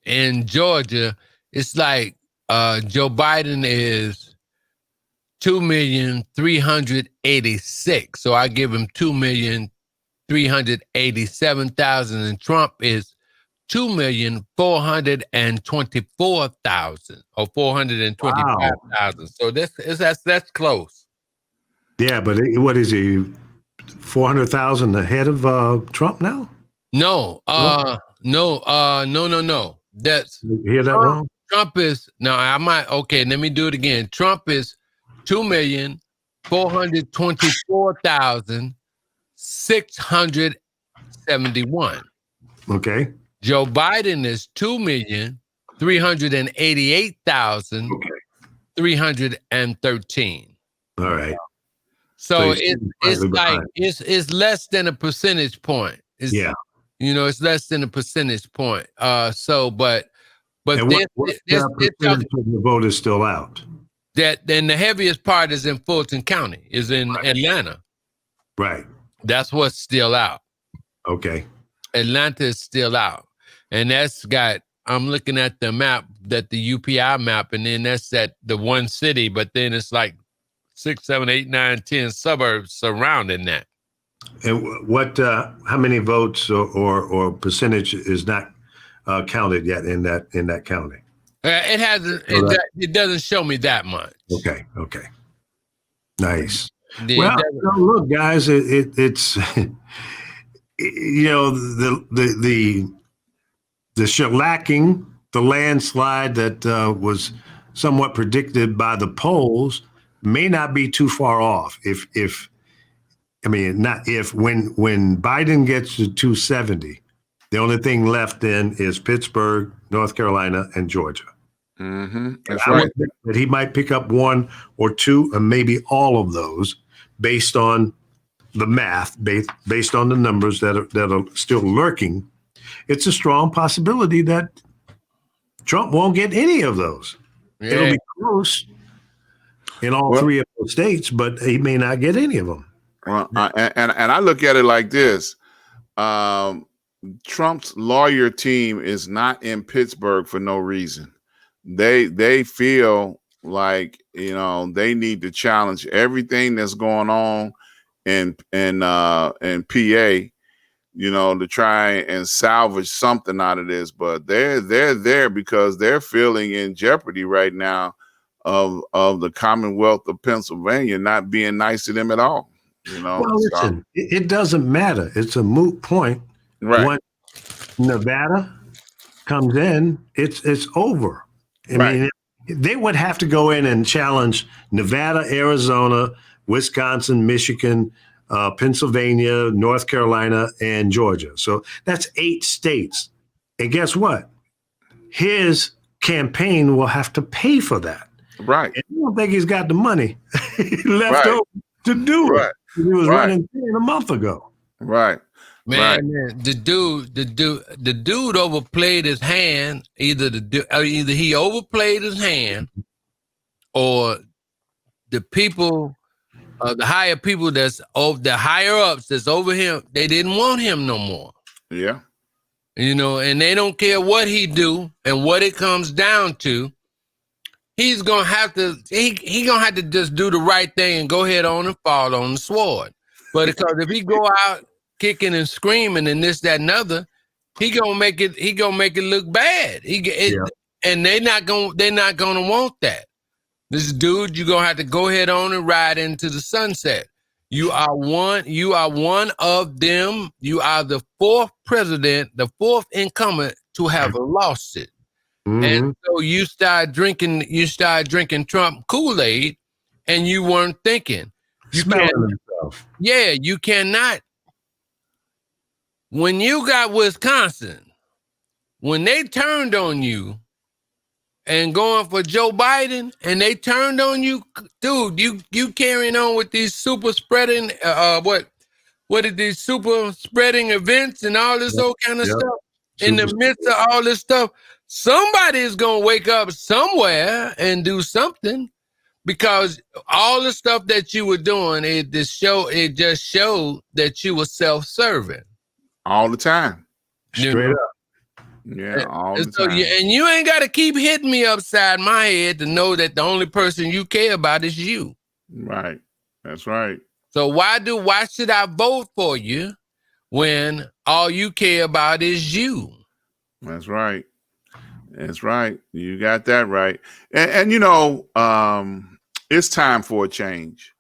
S3: in Georgia, it's like Joe Biden is 2,386,000. So I give him 2,387,000, and Trump is 2,424,000 or 425,000. So that's close.
S1: Yeah, but what is he? 400,000 ahead of Trump now?
S3: No. That's
S1: you hear that wrong?
S3: Trump is okay, let me do it again. Trump is 2,424,671.
S1: Okay.
S3: Joe Biden is 2,388,313.
S1: All right.
S3: So it's like it's less than a percentage point. You know, it's less than a percentage point. But
S1: the vote is still out.
S3: That then the heaviest part is in Fulton County, is in Atlanta.
S1: Right.
S3: That's what's still out.
S1: Okay.
S3: Atlanta is still out. And that's got, I'm looking at the map, that the UPI map, and then that's at the one city, but then it's like 6, 7, 8, 9, 10 suburbs surrounding that.
S1: And how many votes or percentage is not counted yet in that county?
S3: It hasn't. It doesn't show me that much.
S1: Okay. Nice. Well, look, guys, it's you know, the shellacking, the landslide that was somewhat predicted by the polls may not be too far off. When Biden gets to 270, the only thing left then is Pittsburgh, North Carolina, and Georgia.
S2: That's
S1: I
S2: right.
S1: would think that he might pick up one or two, and maybe all of those, based on the math, based on the numbers that are still lurking. It's a strong possibility that Trump won't get any of those.
S3: Yeah.
S1: It'll be close in all three of those states, but he may not get any of them.
S2: Well, and I look at it like this: Trump's lawyer team is not in Pittsburgh for no reason. They feel like they need to challenge everything that's going on in PA, to try and salvage something out of this. But they're there because they're feeling in jeopardy right now of the Commonwealth of Pennsylvania not being nice to them at all.
S1: Well, listen, it doesn't matter. It's a moot point.
S2: Right.
S1: When Nevada comes in, it's over. I mean, they would have to go in and challenge Nevada, Arizona, Wisconsin, Michigan, Pennsylvania, North Carolina, and Georgia. So that's 8 states. And guess what? His campaign will have to pay for that.
S2: Right.
S1: And I don't think he's got the money left over to do it. He was running 10 a month ago.
S2: Right.
S3: Man, the dude overplayed his hand. Either he overplayed his hand, or the people, the higher people that's over, the higher ups that's over him, they didn't want him no more.
S2: Yeah.
S3: And they don't care what he do and what it comes down to. He's gonna have to. He gonna have to just do the right thing and go ahead on and fall on the sword. But because if he go out kicking and screaming and this, that, and other, he gonna make it look bad. And they're not gonna want that. This dude, you're gonna have to go ahead on and ride into the sunset. You are one of them. You are the 4th president, the 4th incumbent to have lost it. And so you start drinking Trump Kool-Aid, and you weren't thinking. You cannot. When you got Wisconsin, when they turned on you and going for Joe Biden, and they turned on you, dude, you carrying on with these super spreading, what are these super spreading events and all this old kind of stuff? In the midst of all this stuff, somebody is going to wake up somewhere and do something, because all the stuff that you were doing, it just showed that you were self-serving.
S2: All the time.
S1: Straight up.
S2: Yeah, all the time.
S3: And you ain't got to keep hitting me upside my head to know that the only person you care about is you.
S2: Right. That's right.
S3: So why should I vote for you when all you care about is you?
S2: That's right. That's right. You got that right. And it's time for a change.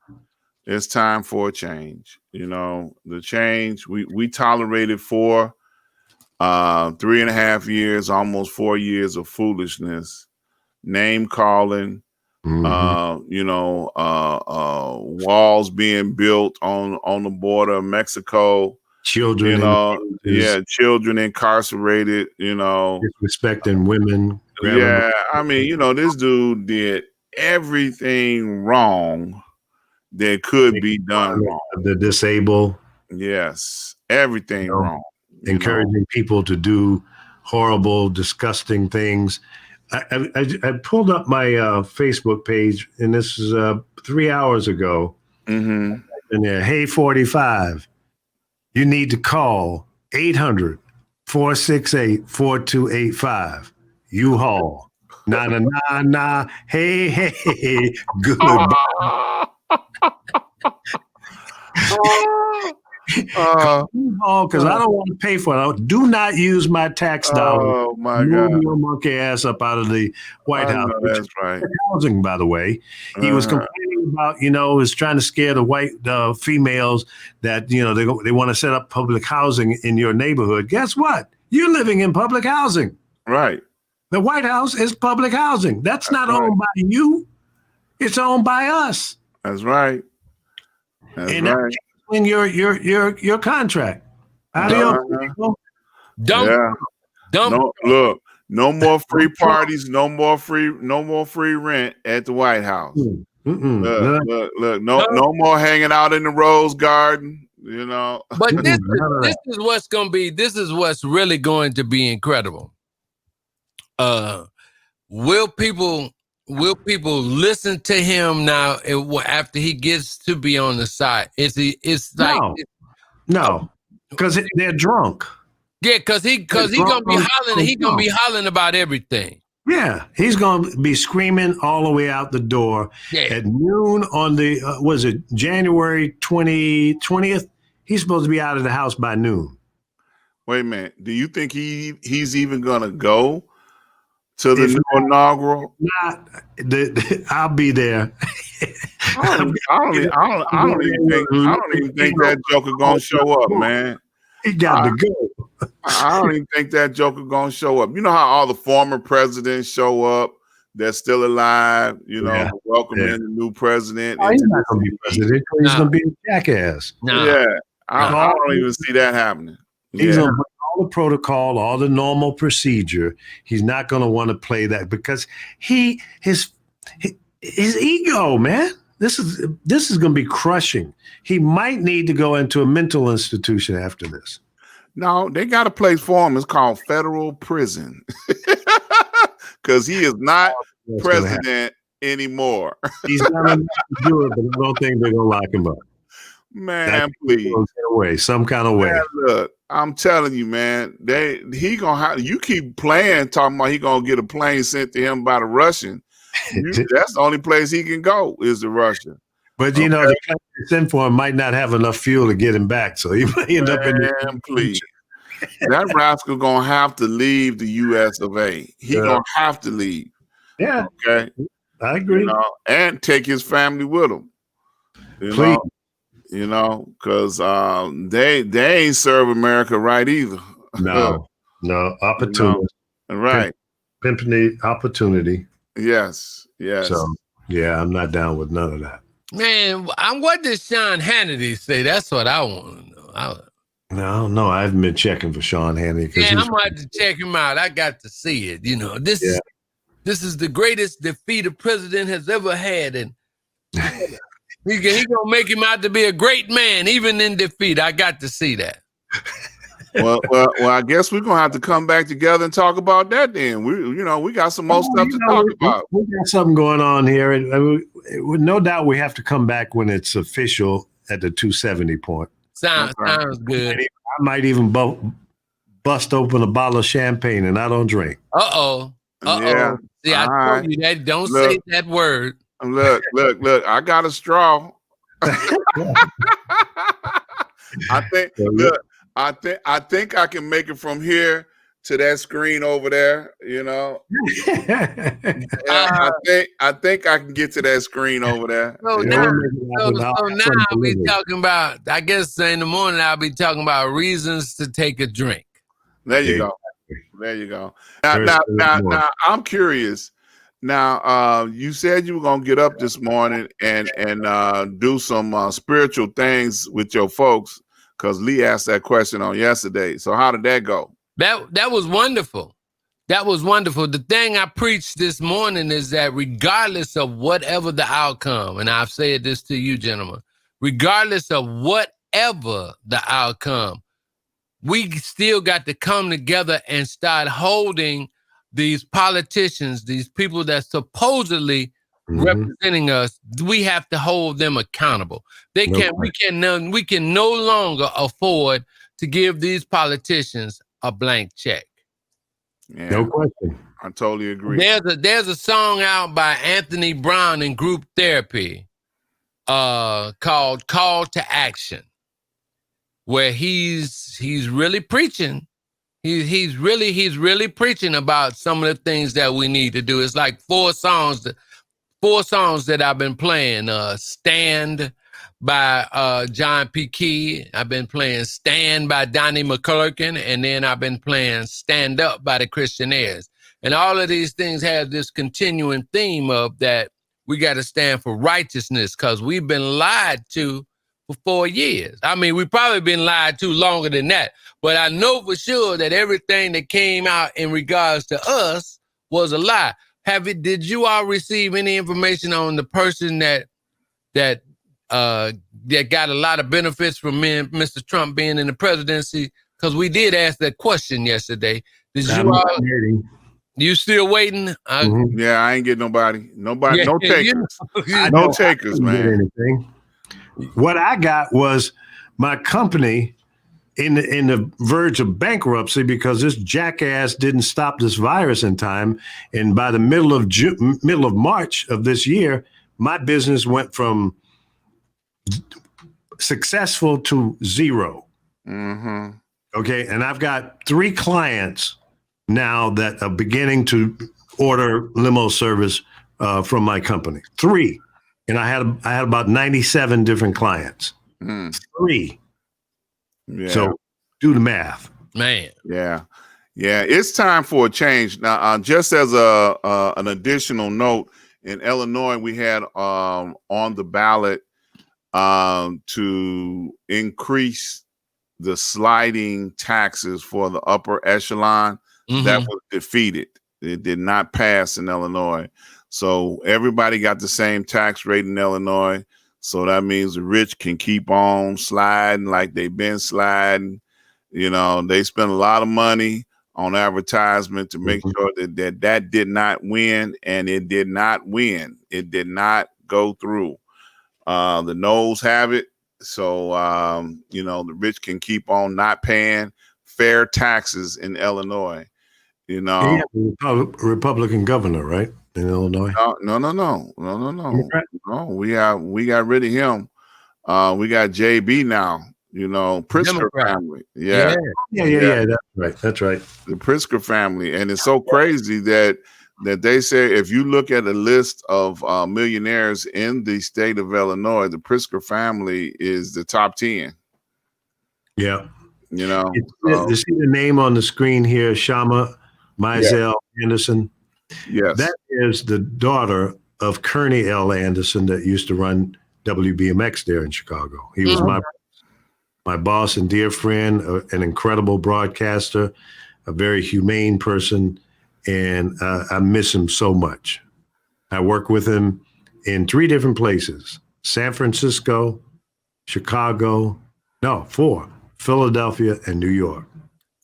S2: It's time for a change. The change we tolerated for 3.5 years, almost 4 years of foolishness, name calling, walls being built on the border of Mexico.
S1: Children,
S2: children incarcerated,
S1: disrespecting women.
S2: Yeah, I mean, this dude did everything wrong that could be done wrong.
S1: The disabled.
S2: Yes, everything wrong.
S1: Encouraging people to do horrible, disgusting things. I pulled up my Facebook page, and this is 3 hours ago. And there, hey, 45. You need to call 800-468-4285. U-Haul. Nah. Hey. Goodbye. Because I don't want to pay for it. Do not use my tax dollars.
S2: Oh my God!
S1: Move your monkey ass up out of the White House.
S2: That's right.
S1: Housing, by the way, he was complaining about. Was trying to scare the white females that they want to set up public housing in your neighborhood. Guess what? You're living in public housing.
S2: Right.
S1: The White House is public housing. That's not owned by you. It's owned by us.
S2: That's right. That's right.
S1: In your contract. Don't
S2: look, No more free parties. No more free rent at the White House. Look. No more hanging out in the Rose Garden. You know.
S3: But this is what's gonna be. This is what's really going to be incredible. Will people listen to him now after he gets to be on the side?
S1: No, because they're drunk.
S3: Yeah, because he gonna be hollering. He gonna be hollering about everything.
S1: Yeah, he's gonna be screaming all the way out the door at noon on the was it January 20th? He's supposed to be out of the house by noon.
S2: Wait a minute. Do you think he's even gonna go to the new inaugural?
S1: I'll be there.
S2: I don't even think that joker gonna show up, man.
S1: He got to go.
S2: I don't even think that joker gonna show up. You know how all the former presidents show up? They're still alive. You know, welcoming the new president.
S1: He's not gonna be president. He's gonna be a jackass.
S2: Yeah, I don't even see that happening.
S1: He's gonna bring all the protocol, all the normal procedure. He's not gonna want to play that because his ego, man. This is going to be crushing. He might need to go into a mental institution after this.
S2: No, they got a place for him. It's called federal prison because he is not president anymore.
S1: He's going to do it, but I don't think they're going to lock him up.
S2: Man, please.
S1: Some kind of way.
S2: Man, look, I'm telling you, man, he gonna have. You keep playing, talking about he gonna get a plane sent to him by the Russian. That's the only place he can go is the Russia.
S1: But you know, the plane they send for him might not have enough fuel to get him back, so he might end up in the
S2: please. That rascal gonna have to leave the U.S. of A. He gonna have to leave.
S1: Yeah.
S2: Okay.
S1: I agree.
S2: You know, and take his family with him.
S1: Please.
S2: You know, because they ain't serve America right either.
S1: No, opportunity.
S2: You know? Right.
S1: Pimping the opportunity.
S2: Yes.
S1: So, yeah, I'm not down with none of that.
S3: Man, what did Sean Hannity say? That's what I want to know.
S1: No, I haven't been checking for Sean Hannity.
S3: Yeah, I'm going to check him out. I got to see it. You know, this is the greatest defeat a president has ever had. And he going to make him out to be a great man, even in defeat. I got to see that.
S2: Well, I guess we're gonna have to come back together and talk about that. Then we got some more stuff to talk about.
S1: We got something going on here, and no doubt we have to come back when it's official at the 270 point.
S3: Sounds good.
S1: I might even bust open a bottle of champagne, and I don't drink.
S2: Yeah.
S3: See, I told you that. Don't say that word.
S2: Look! I got a straw. I think I can make it from here to that screen over there. You know, I think I can get to that screen over there.
S3: So now I'll be talking about. I guess in the morning I'll be talking about reasons to take a drink.
S2: There you go. Now, I'm curious. Now, you said you were gonna get up this morning and do some spiritual things with your folks. Because Lee asked that question on yesterday. So how did that go?
S3: That was wonderful. That was wonderful. The thing I preached this morning is that regardless of whatever the outcome, and I've said this to you, gentlemen, regardless of whatever the outcome, we still got to come together and start holding these politicians, these people that supposedly representing us, we have to hold them accountable. We can no longer afford to give these politicians a blank check.
S2: Yeah,
S1: no question.
S2: I totally agree.
S3: There's a song out by Anthony Brown in Group Therapy called Call to Action, where he's really preaching. He's really preaching about some of the things that we need to do. It's like four songs that I've been playing. Stand by John P. Key. I've been playing Stand by Donnie McClurkin. And then I've been playing Stand Up by the Christianaires. And all of these things have this continuing theme of that we got to stand for righteousness because we've been lied to for 4 years. I mean, we probably been lied to longer than that, but I know for sure that everything that came out in regards to us was a lie. Did you all receive any information on the person that got a lot of benefits from Mr. Trump being in the presidency? Because we did ask that question yesterday. You still waiting?
S2: Yeah, I ain't get nobody.
S3: Yeah,
S2: No takers. No takers, man.
S1: What I got was my company in the verge of bankruptcy because this jackass didn't stop this virus in time. And by the middle of March of this year, my business went from successful to zero.
S2: Mm-hmm.
S1: Okay, and I've got 3 clients now that are beginning to order limo service from my company. 3. And I had about 97 different clients. 3.
S2: Yeah.
S1: So do the math.
S3: Man.
S2: Yeah. Yeah. It's time for a change. Now, just as an additional note, in Illinois, we had on the ballot to increase the sliding taxes for the upper echelon. That was defeated. It did not pass in Illinois. So everybody got the same tax rate in Illinois. So that means the rich can keep on sliding like they've been sliding. You know, they spent a lot of money on advertisement to make sure that did not win, and it did not win. It did not go through. The no's have it. So, you know, the rich can keep on not paying fair taxes in Illinois. You know,
S1: Republican governor, right, in Illinois?
S2: No. We got rid of him. We got JB now. You know, Pritzker family. Yeah. That's right. The Pritzker family, and it's so crazy that they say if you look at a list of millionaires in the state of Illinois, the Pritzker family is the top 10.
S1: Yeah.
S2: You know,
S1: you see the name on the screen here, Shama Micheals Anderson.
S2: Yes.
S1: That is the daughter of Kearney L. Anderson that used to run WBMX there in Chicago. He was my boss and dear friend, an incredible broadcaster, a very humane person, and I miss him so much. I work with him in 3 different places: San Francisco, Chicago, 4, Philadelphia, and New York.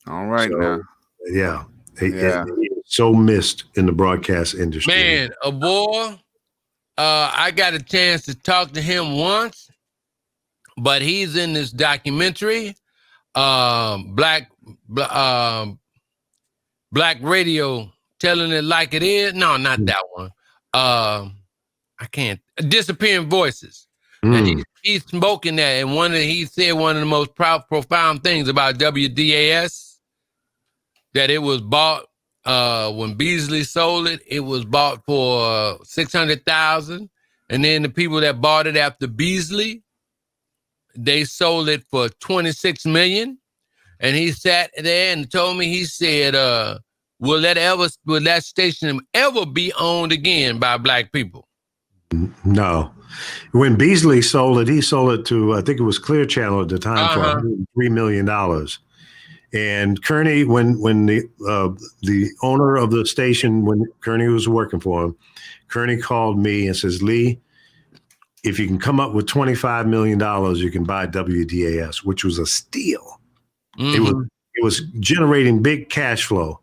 S2: All right, now.
S1: Yeah. He is so missed in the broadcast industry.
S3: Man, I got a chance to talk to him once, but he's in this documentary, Black Radio, Telling It Like It Is. No, not that one. I can't. Disappearing Voices. And he's smoking that, and he said one of the most profound things about WDAS, that it was bought when Beasley sold it. It was bought for $600,000, and then the people that bought it after Beasley, they sold it for $26 million. And he sat there and told me, he said, "Will that station ever be owned again by Black people?"
S1: No. When Beasley sold it, he sold it to, I think it was Clear Channel at the time, for $103 million. And Kearney, when the owner of the station, when Kearney was working for him, Kearney called me and says, "Lee, if you can come up with $25 million, you can buy WDAS," which was a steal. It was generating big cash flow.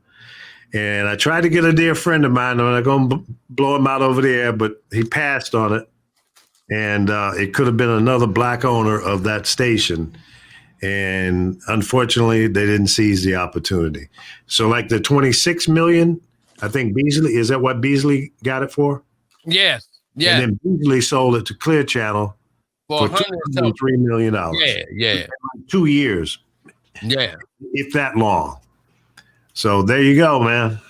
S1: And I tried to get a dear friend of mine, and I'm going to blow him out over there, but he passed on it. And it could have been another Black owner of that station. And unfortunately, they didn't seize the opportunity. So like the 26 million, I think Beasley, is that what Beasley got it for?
S3: Yes. Yeah.
S1: And then Beasley sold it to Clear Channel for $203 million.
S3: Yeah.
S1: 2 years.
S3: Yeah.
S1: If that long. So there you go, man.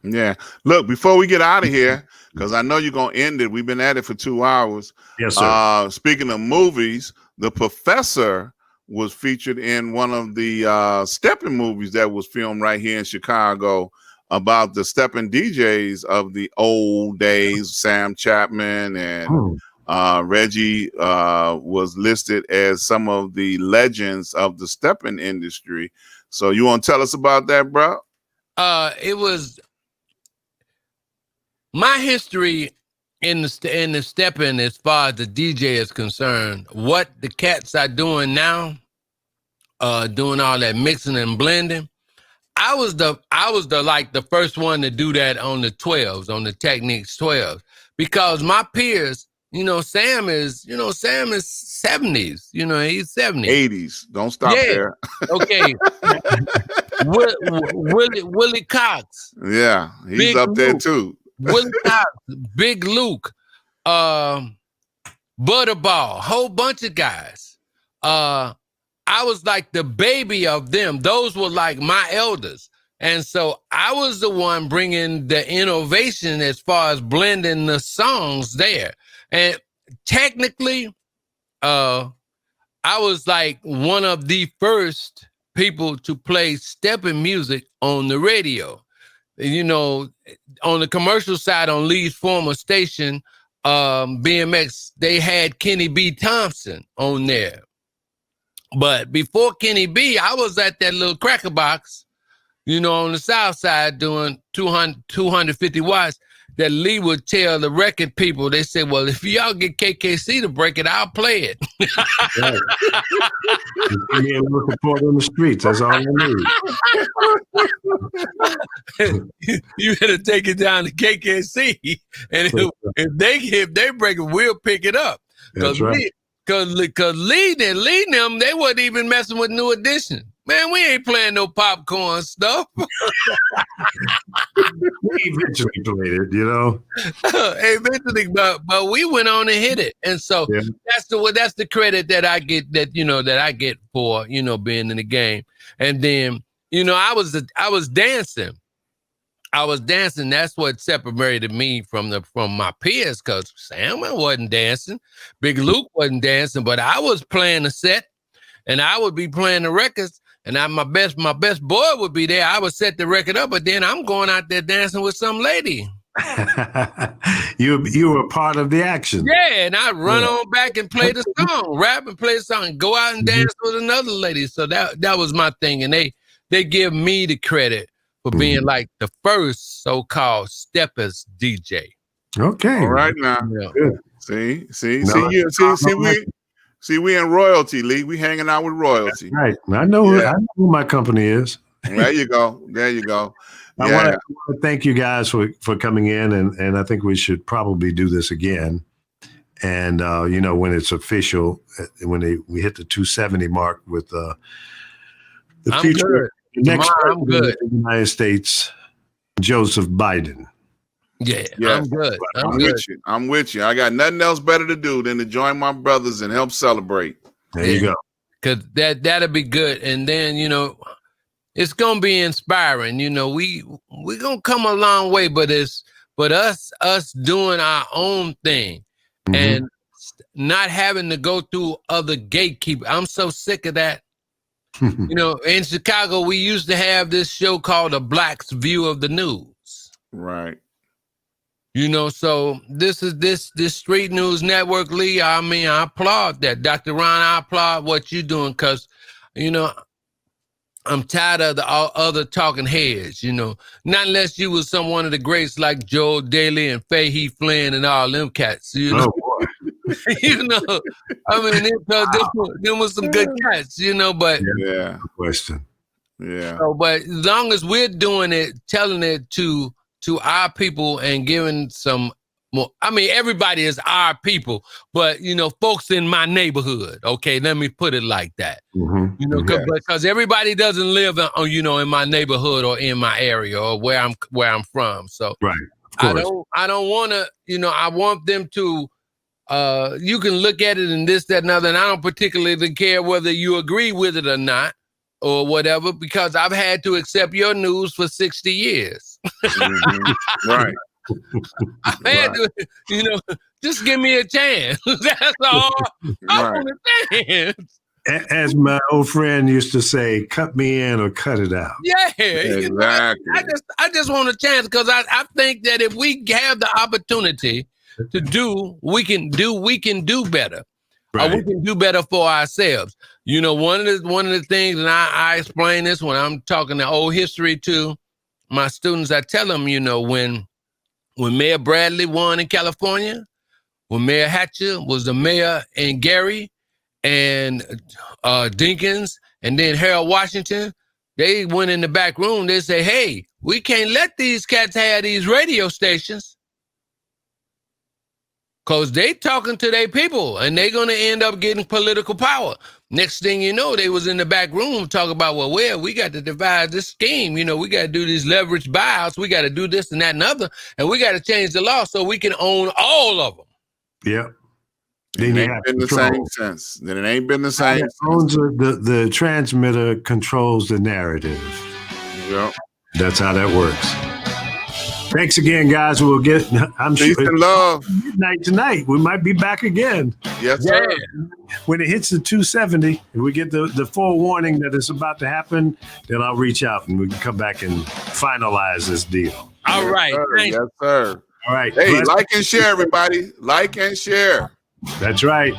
S2: Yeah. Look, before we get out of here, because I know you're going to end it. We've been at it for 2 hours.
S1: Yes, sir.
S2: Speaking of movies, The Professor was featured in one of the stepping movies that was filmed right here in Chicago about the stepping DJs of the old days, Sam Chapman and Reggie was listed as some of the legends of the stepping industry. So you want to tell us about that, bro?
S3: It was my history in the stepping as far as the DJ is concerned. What the cats are doing now, doing all that mixing and blending. I was the like the first one to do that on the 12s, on the Technics 12s, because my peers, Sam is 70s, he's 70s.
S2: 80s. Don't stop there.
S3: Okay. Willie Cox.
S2: Yeah, he's
S3: Big
S2: up there
S3: Luke.
S2: too.
S3: Willie Cox, Big Luke, Butterball, whole bunch of guys. I was like the baby of them. Those were like my elders. And so I was the one bringing the innovation as far as blending the songs there. And technically, I was like one of the first people to play stepping music on the radio. On the commercial side, on Lee's former station, BMX, they had Kenny B. Thompson on there. But before Kenny B, I was at that little cracker box, on the south side doing 250 watts that Lee would tell the record people. They said, well, if y'all get KKC to break it, I'll play it.
S1: Right. Just give me a little support on the streets. That's all I need.
S3: You better take it down to KKC. And if they break it, we'll pick it up.
S1: That's right.
S3: Cause Lee and them, they wasn't even messing with New Edition. Man, we ain't playing no popcorn stuff.
S1: We eventually played it,
S3: Eventually, but we went on and hit it. And so that's the credit that I get that I get for, being in the game. And then, I was dancing. That's what separated me from my peers, because Sam wasn't dancing. Big Luke wasn't dancing, but I was playing the set and I would be playing the records, and my best boy would be there. I would set the record up, but then I'm going out there dancing with some lady.
S1: You were part of the action.
S3: Yeah, and I'd run on back and play the song, rap and play the song, and go out and dance with another lady. So that was my thing. And they give me the credit for being like the first so-called steppers DJ.
S1: Okay.
S2: All right now.
S3: Yeah.
S1: Good.
S2: See, we in royalty, Lee. We hanging out with royalty.
S1: Right. I know who my company is.
S2: There you go.
S1: I want to thank you guys for coming in, and I think we should probably do this again. And when it's official, when we hit the 270 mark with the future next president of the United States, Joseph Biden.
S3: Yeah,
S2: yes.
S3: I'm good.
S2: I'm with you. I got nothing else better to do than to join my brothers and help celebrate.
S1: There you go.
S3: Because that'll be good. And then, it's gonna be inspiring. We're gonna come a long way, but us doing our own thing and not having to go through other gatekeepers. I'm so sick of that. In Chicago, we used to have this show called The Black's View of the News.
S2: Right.
S3: So this is this Street News Network, Lee. I mean, I applaud that. Dr. Ron, I applaud what you're doing, because, I'm tired of the other talking heads, not unless you was one of the greats like Joel Daly and Fahey Flynn and all them cats,
S1: Oh, boy.
S3: I mean, them was some good cats, but
S2: Yeah.
S1: Good question.
S2: Yeah.
S3: so, but as long as we're doing it, telling it to our people and giving some more, I mean, everybody is our people, but folks in my neighborhood, okay, let me put it like that. Because everybody doesn't live in my neighborhood or in my area or where I'm from. So
S1: Right. Of course.
S3: I don't want to, I want them to you can look at it and this, that, and other, and I don't particularly care whether you agree with it or not or whatever, because I've had to accept your news for 60 years.
S2: Right.
S3: I had to, just give me a chance. That's all I want to chance.
S1: As my old friend used to say, cut me in or cut it out.
S3: Yeah,
S2: Exactly.
S3: I just want a chance, because I think that if we have the opportunity to do, we can do better.
S1: Right.
S3: We can do better for ourselves. You know, one of the things, and I explain this when I'm talking to old history to my students, I tell them, you know, when Mayor Bradley won in California, when Mayor Hatcher was the mayor in Gary, and Dinkins, and then Harold Washington, they went in the back room. They say, hey, we can't let these cats have these radio stations because they talking to their people and they're going to end up getting political power. Next thing you know, they was in the back room talking about, well, we got to devise this scheme. You know, we got to do these leverage buyouts. We got to do this and that and other. And we got to change the law so we can own all of them.
S1: Yeah.
S2: Then it ain't been the same sense. Then it ain't been the same sense.
S1: The transmitter controls the narrative.
S2: Yep.
S1: That's how that works. Thanks again, guys. We'll get, I'm
S2: Peace
S1: sure,
S2: and love.
S1: midnight tonight. We might be back again.
S2: Yes, sir.
S1: When it hits the 270, and we get the forewarning that it's about to happen, then I'll reach out and we can come back and finalize this deal.
S3: All right.
S2: Yes, sir.
S1: All right.
S2: Hey, like and share, everybody. Like and share.
S1: That's right.